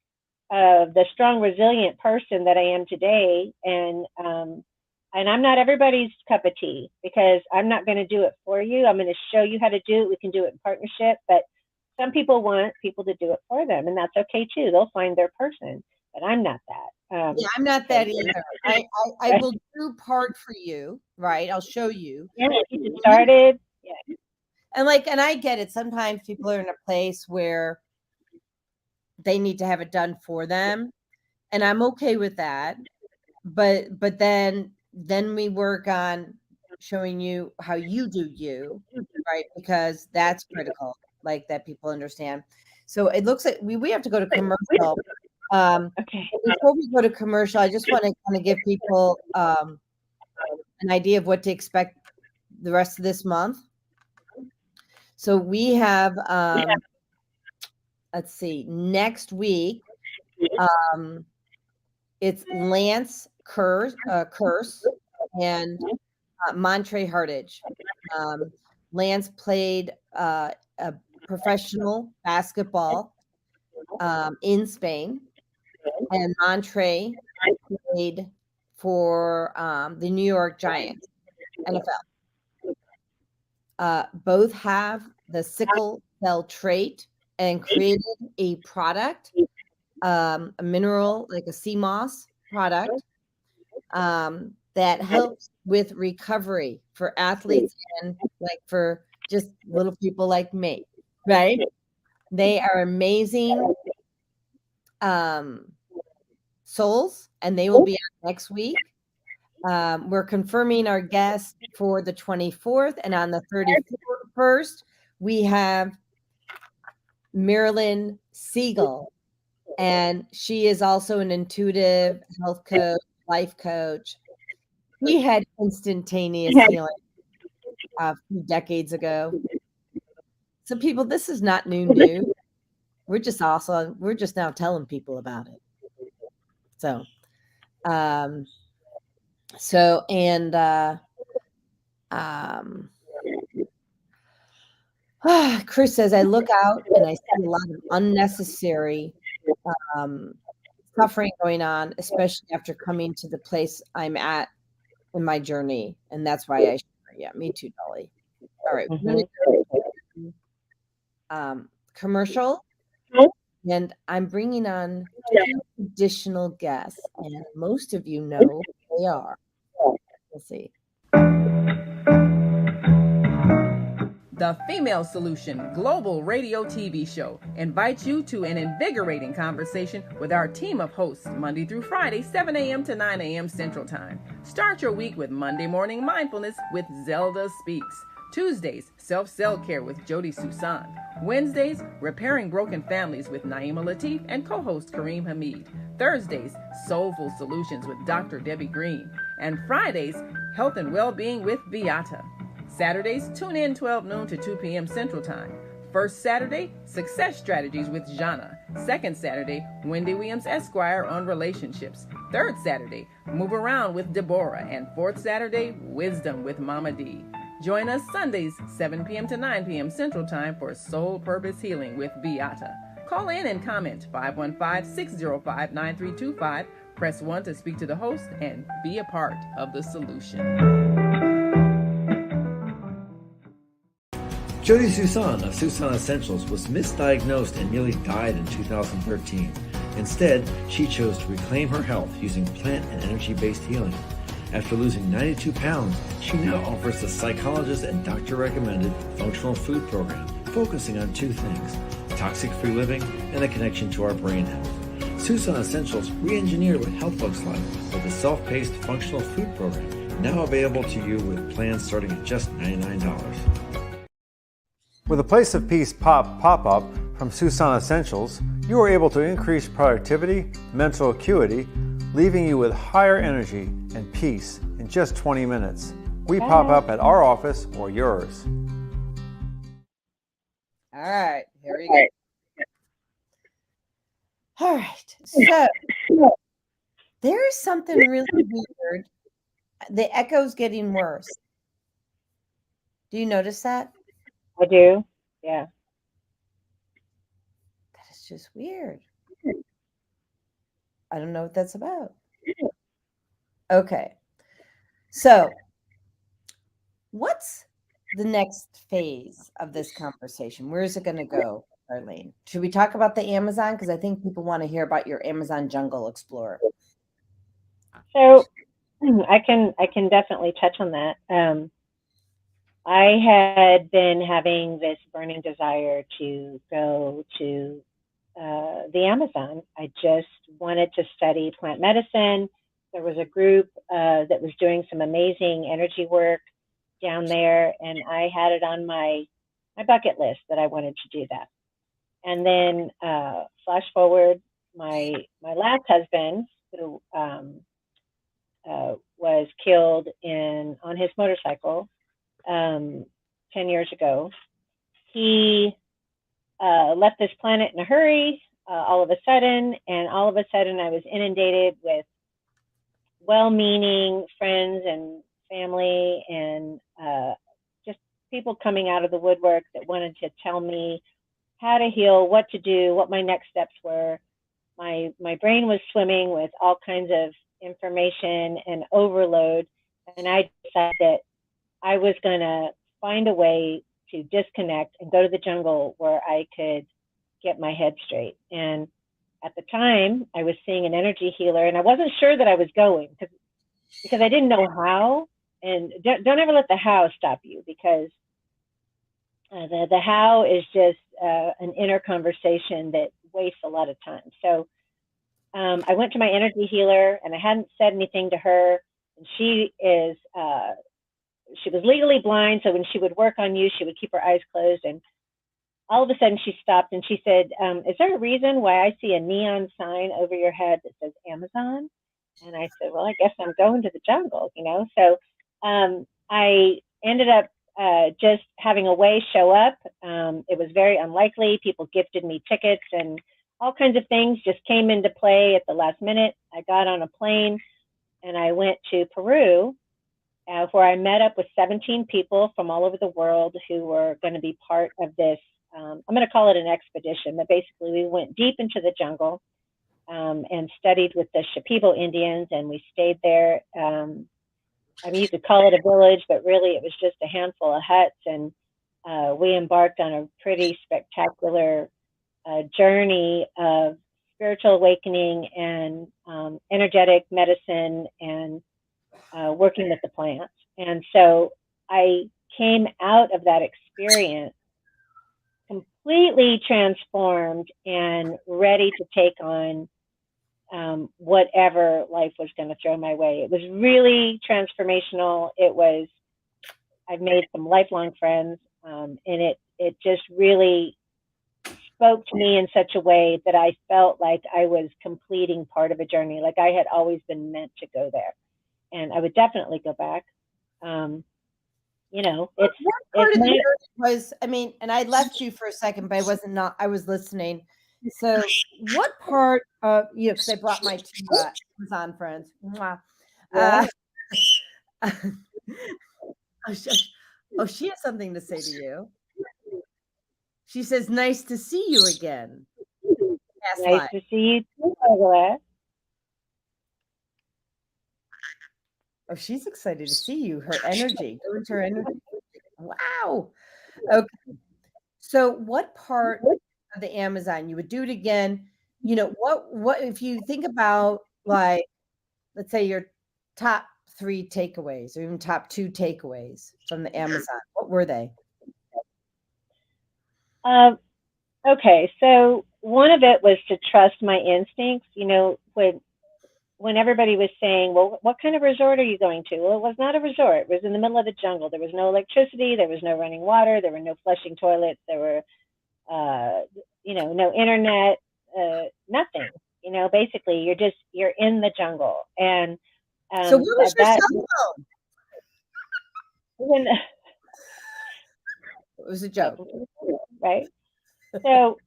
the strong, resilient person that I am today. And I'm not everybody's cup of tea because I'm not going to do it for you. I'm going to show you how to do it. We can do it in partnership, but some people want people to do it for them, and that's okay too. They'll find their person, but I'm not that. Yeah, I'm not that either. I will do part for you, right? I'll show you. Yeah, you just started. Yeah. And I get it. Sometimes people are in a place where they need to have it done for them, and I'm okay with that. But then we work on showing you how you do you, right? Because that's critical, that people understand. So it looks like we have to go to commercial. Okay. Before we go to commercial, I just want to kind of give people an idea of what to expect the rest of this month. So we have, let's see, next week, it's Lance Curse and Montre Hardage. Lance played a professional basketball in Spain, and Montre played for the New York Giants, NFL. Both have the sickle cell trait and created a product, a mineral like a sea moss product that helps with recovery for athletes and for just little people like me, right? They are amazing souls, and they will be on next week. We're confirming our guest for the 24th, and on the 31st, we have Marilyn Siegel, and she is also an intuitive health coach, life coach. We had instantaneous healing a few decades ago. So people, this is not new news. We're just now telling people about it. So, Chris says, I look out and I see a lot of unnecessary suffering going on, especially after coming to the place I'm at in my journey. And that's why I share. Yeah, me too, Dolly. All right. Commercial. And I'm bringing on 2 additional guests. And most of you know They are. Let's see. The Female Solution Global Radio TV Show invites you to an invigorating conversation with our team of hosts Monday through Friday, 7 a.m. to 9 a.m. Central Time. Start your week with Monday Morning Mindfulness with Zelda Speaks. Tuesdays, Self-Cell Care with Jody Susan. Wednesdays, Repairing Broken Families with Naima Latif and co-host Kareem Hamid. Thursdays, Soulful Solutions with Dr. Debbie Green. And Fridays, Health and Wellbeing with Beata. Saturdays, tune in 12 noon to 2 p.m. Central Time. First Saturday, Success Strategies with Jana. Second Saturday, Wendy Williams Esquire on relationships. Third Saturday, Move Around with Deborah. And fourth Saturday, Wisdom with Mama D. Join us Sundays, 7 p.m. to 9 p.m. Central Time for Soul Purpose Healing with Beata. Call in and comment 515-605-9325. Press 1 to speak to the host and be a part of the solution. Jody Susan of Susan Essentials was misdiagnosed and nearly died in 2013. Instead, she chose to reclaim her health using plant and energy-based healing. After losing 92 pounds, she now offers a psychologist and doctor-recommended functional food program focusing on two things: toxic-free living and a connection to our brain health. Susan Essentials re-engineered what health looks like with a self-paced functional food program now available to you with plans starting at just $99. With a Place of Peace pop-up from Susan Essentials, you are able to increase productivity, mental acuity, leaving you with higher energy and peace in just 20 minutes. We pop up at our office or yours. All right, here we go. All right, so there is something really weird. The echo's getting worse. Do you notice that? I do. Yeah. That is just weird. I don't know what that's about. Okay. So, what's the next phase of this conversation? Where is it going to go, Darlene? Should we talk about the Amazon? Because I think people want to hear about your Amazon Jungle Explorer. So I can definitely touch on that. I had been having this burning desire to go to the Amazon. I just wanted to study plant medicine. There was a group that was doing some amazing energy work down there, and I had it on my bucket list that I wanted to do that. And then flash forward, my last husband, who was killed on his motorcycle 10 years ago, he left this planet in a hurry all of a sudden, and all of a sudden I was inundated with well-meaning friends and family and just people coming out of the woodwork that wanted to tell me how to heal, what to do, what my next steps were. My brain was swimming with all kinds of information and overload, and I decided that I was going to find a way to disconnect and go to the jungle where I could get my head straight. And at the time, I was seeing an energy healer, and I wasn't sure that I was going because I didn't know how. And don't ever let the how stop you, because the how is just an inner conversation that wastes a lot of time. So I went to my energy healer, and I hadn't said anything to her. And she was legally blind, so when she would work on you, she would keep her eyes closed. And all of a sudden she stopped and she said, is there a reason why I see a neon sign over your head that says Amazon? And I said, well, I guess I'm going to the jungle, So I ended up just having a way show up. It was very unlikely. People gifted me tickets and all kinds of things just came into play at the last minute. I got on a plane and I went to Peru, where I met up with 17 people from all over the world who were going to be part of this. I'm going to call it an expedition, but basically we went deep into the jungle and studied with the Shipibo Indians, and we stayed there. You could call it a village, but really it was just a handful of huts, and we embarked on a pretty spectacular journey of spiritual awakening and energetic medicine and working with the plants. And so I came out of that experience completely transformed and ready to take on whatever life was going to throw my way. It was really transformational. I've made some lifelong friends, and it just really spoke to me in such a way that I felt like I was completing part of a journey, like I had always been meant to go there. And I would definitely go back. It's What part it's of the my, journey was, I mean, and I left you for a second, but I was listening. So what part of, because I brought my two Amazon friends. Mwah. yeah. Uh, she has something to say to you. She says, nice to see you again. Past Nice life. to see you too, Margaret. Oh, she's excited to see you. Her energy. Go into her energy. Wow. Okay. So what part of the Amazon you would do it again? What if you think about, like, let's say your top 3 takeaways or even top 2 takeaways from the Amazon, what were they? Okay, so one of it was to trust my instincts. When everybody was saying, "Well, what kind of resort are you going to?" Well, it was not a resort. It was in the middle of the jungle. There was no electricity. There was no running water. There were no flushing toilets. There were, no internet. Nothing. Basically, you're in the jungle, and So what was your that cell phone? when It was a joke. right. So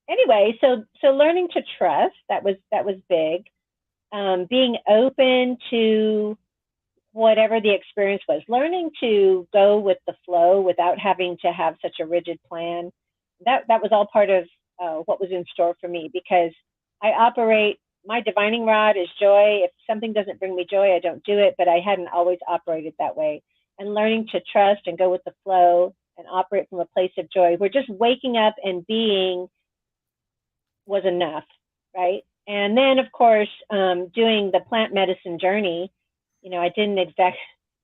anyway, so learning to trust, that was big. Being open to whatever the experience was, learning to go with the flow without having to have such a rigid plan. That was all part of what was in store for me, because I operate, my divining rod is joy. If something doesn't bring me joy, I don't do it, but I hadn't always operated that way. And learning to trust and go with the flow and operate from a place of joy, where just waking up and being was enough, right? And then, of course, doing the plant medicine journey, I didn't exact.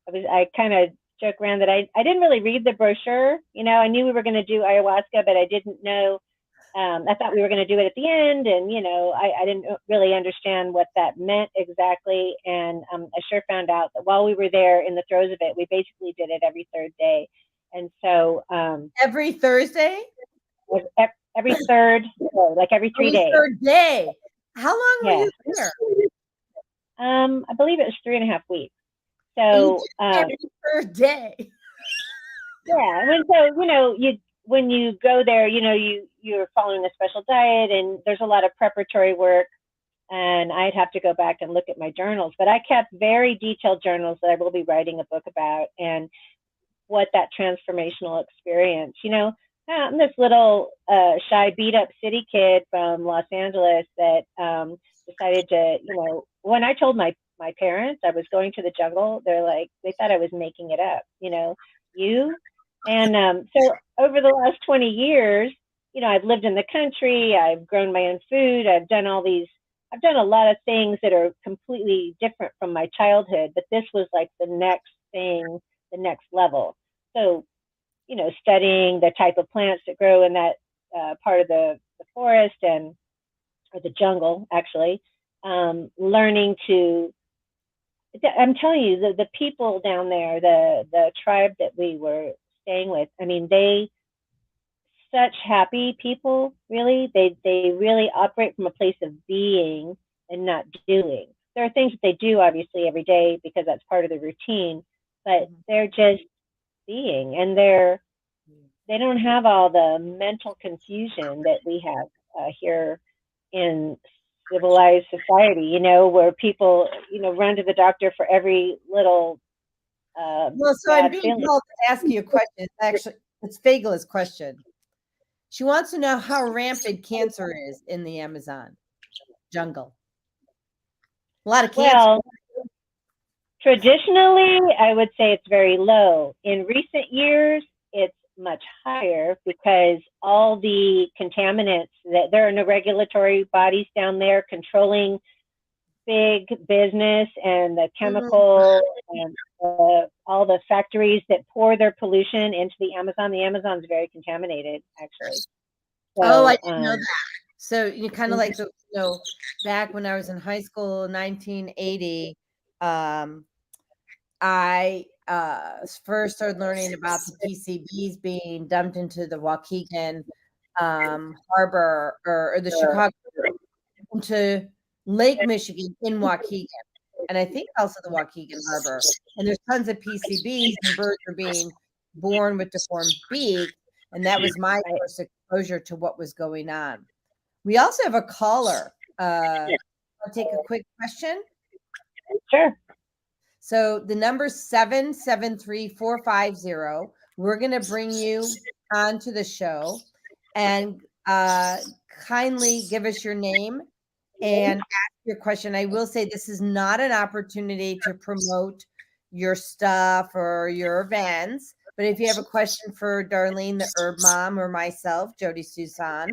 I kind of joke around that I didn't really read the brochure. I knew we were going to do ayahuasca, but I didn't know. I thought we were going to do it at the end, and I didn't really understand what that meant exactly. And I sure found out that while we were there in the throes of it, we basically did it every third day. And so Every Thursday? every third, like every 3 days. Third day. How long were Yeah. you there? I believe it was 3.5 weeks. And you So did it every third day. yeah, and so when you go there, you're following a special diet, and there's a lot of preparatory work. And I'd have to go back and look at my journals, but I kept very detailed journals that I will be writing a book about, and what that transformational experience. I'm this little shy, beat up city kid from Los Angeles that decided to, when I told my parents I was going to the jungle, they thought I was making it up, you. And so over the last 20 years, I've lived in the country, I've grown my own food, I've done a lot of things that are completely different from my childhood, but this was like the next thing, the next level. So, studying the type of plants that grow in that part of the forest or the jungle, actually, learning to, I'm telling you, the people down there, the tribe that we were staying with, I mean, such happy people, really. They really operate from a place of being and not doing. There are things that they do, obviously, every day because that's part of the routine, but they're just being, and they don't have all the mental confusion that we have here in civilized society, where people, run to the doctor for every little Well, so I'm bad being feeling. called to ask you a question. It's Fagela's question. She wants to know how rampant cancer is in the Amazon jungle. A lot of cancer. Well, traditionally, I would say it's very low. In recent years, it's much higher because all the contaminants, that there are no regulatory bodies down there controlling big business and the chemical and all the factories that pour their pollution into the Amazon. The Amazon's very contaminated, actually. So, I didn't know that. So you kind of like, back when I was in high school, 1980, I first started learning about the PCBs being dumped into the Waukegan harbor or the Chicago into Lake Michigan in Waukegan, and I think also the Waukegan harbor. And there's tons of PCBs, and birds are being born with deformed beaks, and that was my first exposure to what was going on. We also have a caller. I'll take a quick question. Sure. So the number 773-450. We're going to bring you onto the show, and kindly give us your name and ask your question. I will say this is not an opportunity to promote your stuff or your events, but if you have a question for Darlene, the Herb Mom, or myself, Jody Susan,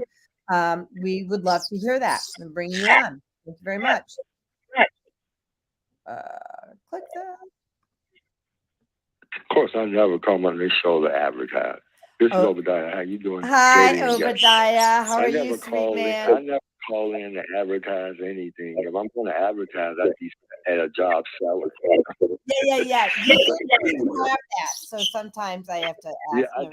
we would love to hear that and bring you on. Thank you very much. Click that. Of course, I never come on this show to advertise. This is Obadiah. How you doing? Hi, Obadiah. How are you, sweet man? I never call in to advertise anything. If I'm going to advertise, I'd be at a job selling. Yeah. You have that. So sometimes I have to ask. Yeah, I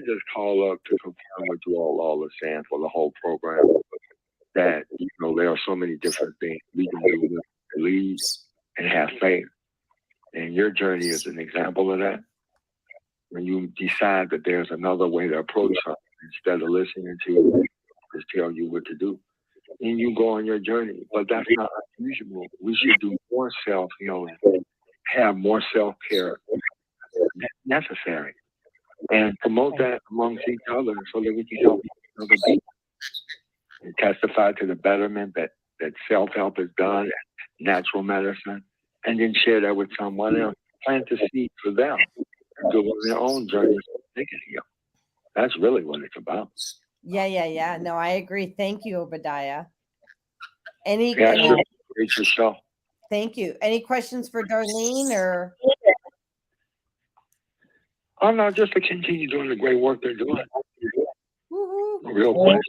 just call up to confirm what you all are saying for the whole program. That, there are so many different things we can do to believe and have faith. And your journey is an example of that. When you decide that there's another way to approach something instead of listening to just tell you what to do, and you go on your journey. But that's not unusual. We should do more self-healing, have more self-care necessary, and promote that amongst each other so that we can help each other be and testify to the betterment that self-help has done, and natural medicine, and then share that with someone else. Plant the seed for them and go on their own journey so they can heal. That's really what it's about. Yeah. No, I agree. Thank you, Obadiah. Great show. Thank you. Any questions for Darlene or? Oh no, just to continue doing the great work they're doing. Woo-hoo. Real pleasure.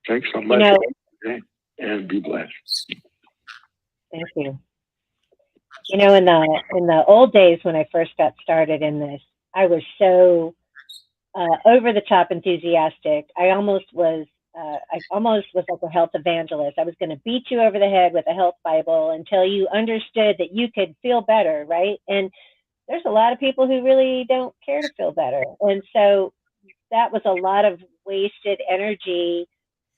Thanks so much, and be blessed. Thank you. In the old days when I first got started in this, I was so over the top enthusiastic. I almost was like a health evangelist. I was going to beat you over the head with a health Bible until you understood that you could feel better, right? And there's a lot of people who really don't care to feel better, and so that was a lot of wasted energy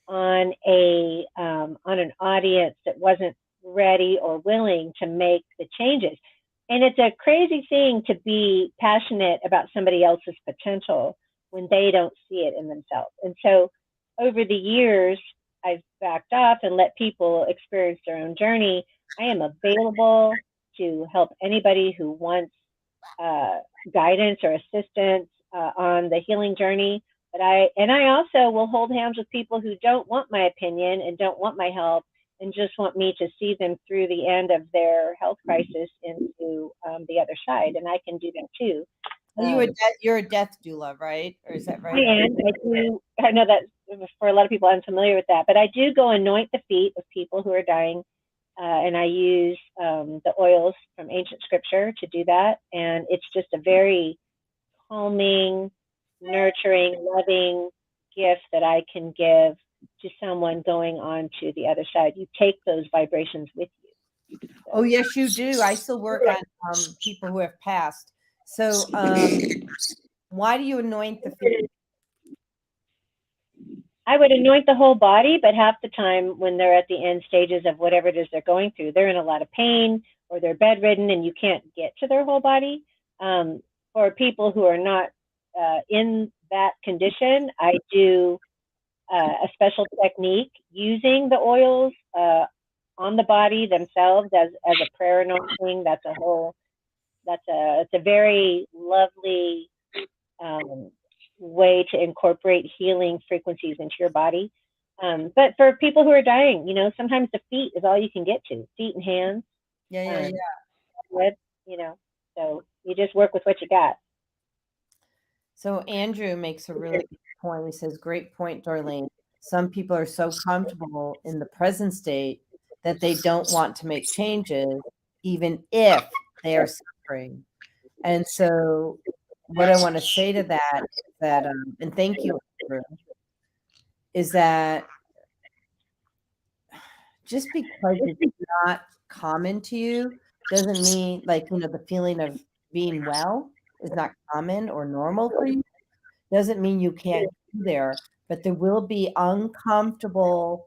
on an audience that wasn't ready or willing to make the changes. And it's a crazy thing to be passionate about somebody else's potential when they don't see it in themselves. And so over the years, I've backed off and let people experience their own journey. I am available to help anybody who wants guidance or assistance on the healing journey. But I also will hold hands with people who don't want my opinion and don't want my help and just want me to see them through the end of their health crisis into the other side. And I can do that too. You're a death doula, right? Or is that right? I am. I do. I know that for a lot of people, I'm familiar with that. But I do go anoint the feet of people who are dying. And I use the oils from ancient scripture to do that. And it's just a very calming, nurturing, loving gift that I can give to someone going on to the other side. You take those vibrations with you. So. Oh, yes, you do. I still work on people who have passed. So why do you anoint the feet? I would anoint the whole body, but half the time when they're at the end stages of whatever it is they're going through, they're in a lot of pain or they're bedridden and you can't get to their whole body. For people who are not in that condition, I do a special technique using the oils on the body themselves as a prayer anointing. It's a very lovely way to incorporate healing frequencies into your body. But for people who are dying, sometimes the feet is all you can get to, feet and hands. Yeah. With, so you just work with what you got. So Andrew makes a really good point. He says, great point, Darlene. Some people are so comfortable in the present state that they don't want to make changes, even if they are suffering. And so what I want to say to that is that, and thank you, Andrew, is that just because it's not common to you doesn't mean, like, the feeling of being well is not common or normal for you. Doesn't mean you can't go there, but there will be uncomfortable,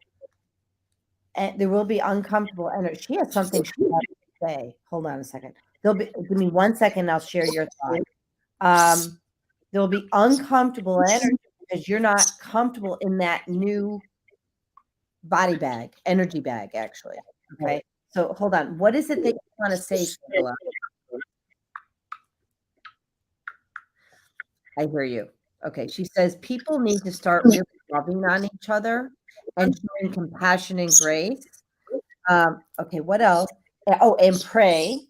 and there will be uncomfortable energy. She has something she wants to say. Hold on a second. Give me 1 second. I'll share your thought. There'll be uncomfortable energy because you're not comfortable in that new body bag, energy bag, actually. Okay. So hold on. What is it that you want to say, Sheila? I hear you. Okay. She says people need to start really loving on each other and showing compassion and grace. Okay. What else? Oh, and pray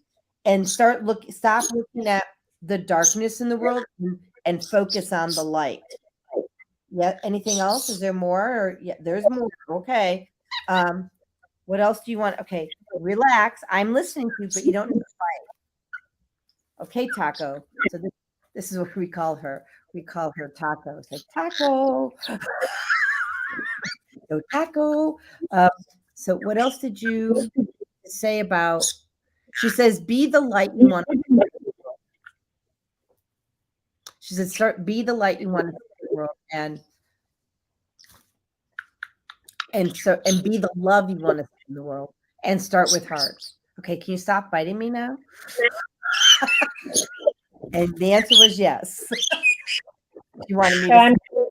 and stop looking at the darkness in the world and focus on the light. Yeah. Anything else? Is there more? Or yeah, there's more. Okay. What else do you want? Okay, relax. I'm listening to you, but you don't need to fight. Okay, Taco. So this is what we call her. We call her Taco. Say Taco. Go Taco. So what else did you say about? She says, "Be the light you want to be." She said, be the light you want to be in the world, and be the love you want to see in the world, and start with heart. Okay, can you stop biting me now? And the answer was yes. You wanted me to.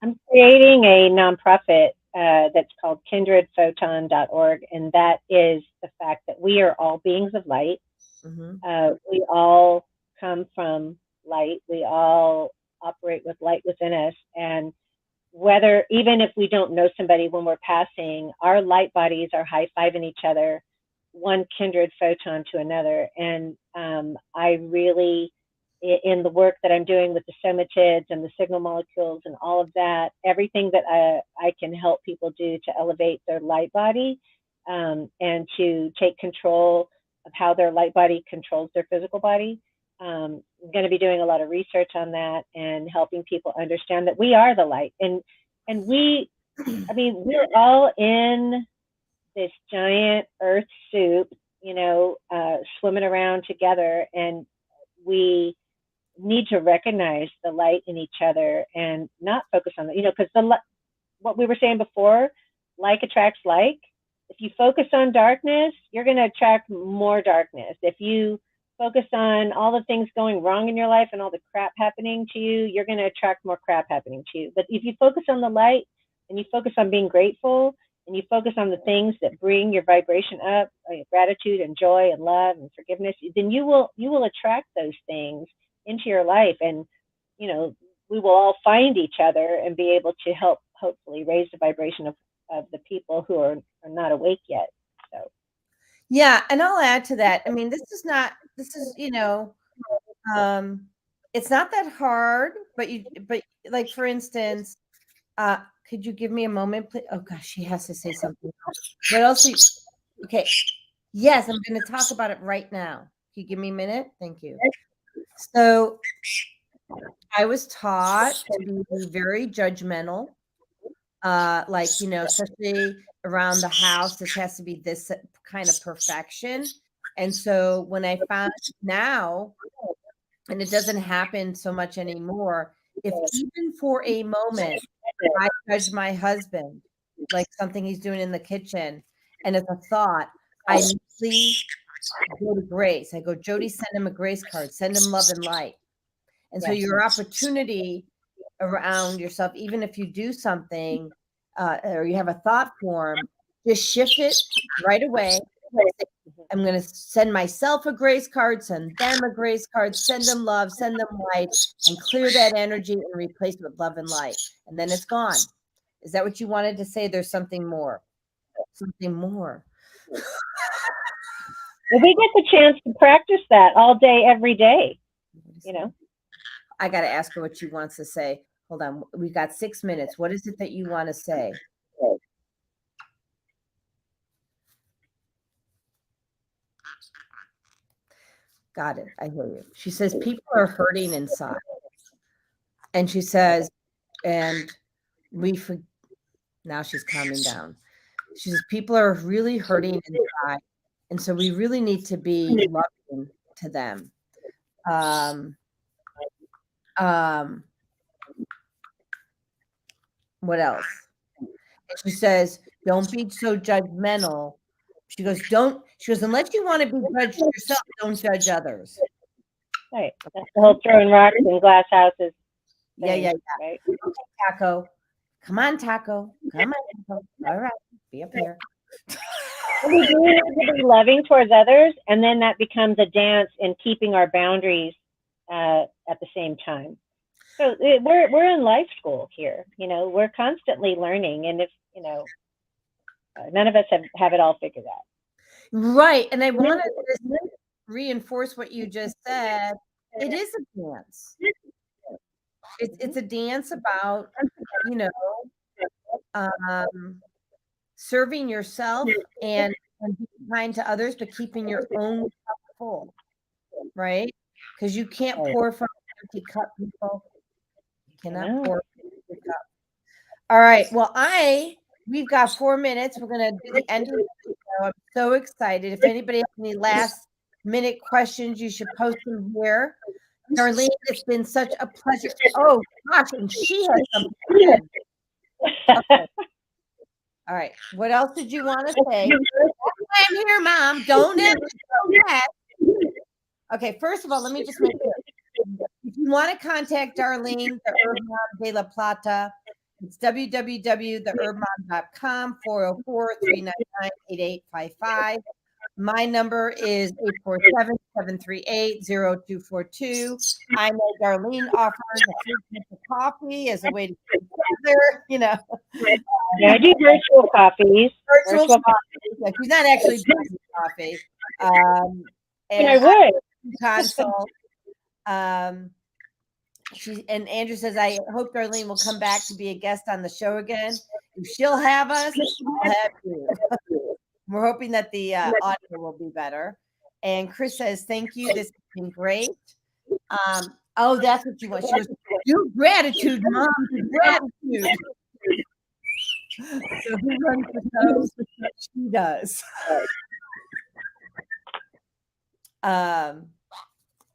I'm creating a nonprofit that's called kindredphoton.org, and that is the fact that we are all beings of light. Mm-hmm. We all come from light. We all operate with light within us, and even if we don't know somebody when we're passing, our light bodies are high-fiving each other, one kindred photon to another. And I really, in the work that I'm doing with the somatids and the signal molecules and all of that, everything that I can help people do to elevate their light body and to take control of how their light body controls their physical body. I'm going to be doing a lot of research on that and helping people understand that we are the light. And we're all in this giant earth soup, swimming around together. And we need to recognize the light in each other and not focus on it, because what we were saying before, like attracts like. If you focus on darkness, you're going to attract more darkness. If you focus on all the things going wrong in your life and all the crap happening to you, you're going to attract more crap happening to you. But if you focus on the light and you focus on being grateful and you focus on the things that bring your vibration up, like gratitude and joy and love and forgiveness, then you will attract those things into your life. And, we will all find each other and be able to help hopefully raise the vibration of the people who are not awake yet. So. Yeah. And I'll add to that. I mean, this is, it's not that hard, but like, for instance, could you give me a moment, please? Oh gosh, she has to say something. What else? Okay. Yes, I'm going to talk about it right now. Can you give me a minute? Thank you. So I was taught to be very judgmental. Especially around the house, this has to be this kind of perfection. And so when I found now, and it doesn't happen so much anymore, if even for a moment I judge my husband, like something he's doing in the kitchen, and as a thought, I immediately go to Grace. I go, Jody, send him a Grace card, send him love and light. And so your opportunity around yourself, even if you do something or you have a thought form, just shift it right away. I'm going to send myself a grace card, send them a grace card, send them love, send them light, and clear that energy and replace it with love and light. And then it's gone. Is that what you wanted to say? There's something more. Something more. Well, we get the chance to practice that all day, every day. You know. I got to ask her what she wants to say. Hold on. We got 6 minutes. What is it that you want to say? Got it. I hear you. She says people are hurting inside. And she says, and now she's calming down. She says people are really hurting inside. And so we really need to be loving to them. What else? And she says, don't be so judgmental. She goes, unless you want to be judged yourself, don't judge others. Right. That's the whole throwing rocks in glass houses. Thing, yeah. Right? Okay, Taco. Come on, Taco. Come on, Taco. All right. Be up here. We do need to be loving towards others, and then that becomes a dance in keeping our boundaries at the same time. So we're in life school here. You know, we're constantly learning, and if none of us have it all figured out. Right, and I want to reinforce what you just said. It is a dance. It's a dance about serving yourself and being kind to others, but keeping your own cup full, right? Because you can't pour from an empty cup, people. You cannot pour from an empty cup. All right. Well, we've got 4 minutes. We're going to do the end of the show. I'm so excited. If anybody has any last minute questions, you should post them here. Darlene, it's been such a pleasure. Oh, gosh, and she has something. Okay. All right. What else did you want to say? I'm here, Mom. Don't ever go back. Okay. First of all, let me just make sure. If you want to contact Darlene, the Herb Mom de la Plata, it's www.theherbmom.com, 404-399-8855. My number is 847-738-0242. I know Darlene offers a free cup of coffee as a way to get together, Yeah, I do virtual coffees. Virtual coffee. Yeah, she's not actually drinking coffee. And I would. Consult. And Andrew says, I hope Darlene will come back to be a guest on the show again. If she'll have us, we'll have you. We're hoping that the audio will be better. And Chris says, thank you. This has been great. Oh, that's what you want. She was, do gratitude, Mom. Do gratitude. So who runs the show? She does. All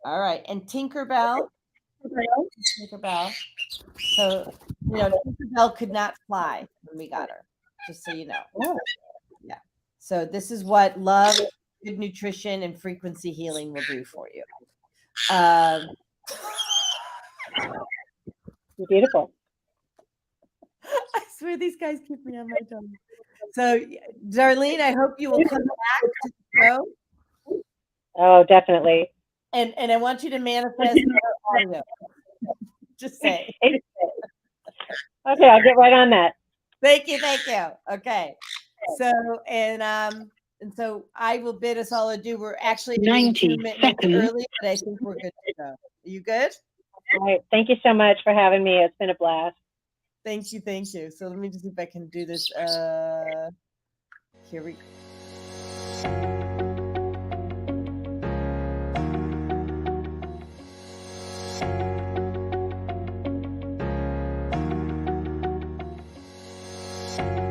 right. And Tinkerbell. So, Tinkerbell could not fly when we got her, just so you know. Yeah. So this is what love, good nutrition, and frequency healing will do for you. Beautiful. I swear these guys keep me on my tongue. So, Darlene, I hope you will come back to the show. Oh, definitely. And I want you to manifest your audio. Just say. Okay, I'll get right on that. Thank you. Okay. So so I will bid us all adieu. We're actually 90 minutes seconds. early, but I think we're good to go. Are you good? All right. Thank you so much for having me. It's been a blast. Thank you. So let me just see if I can do this. Here we go.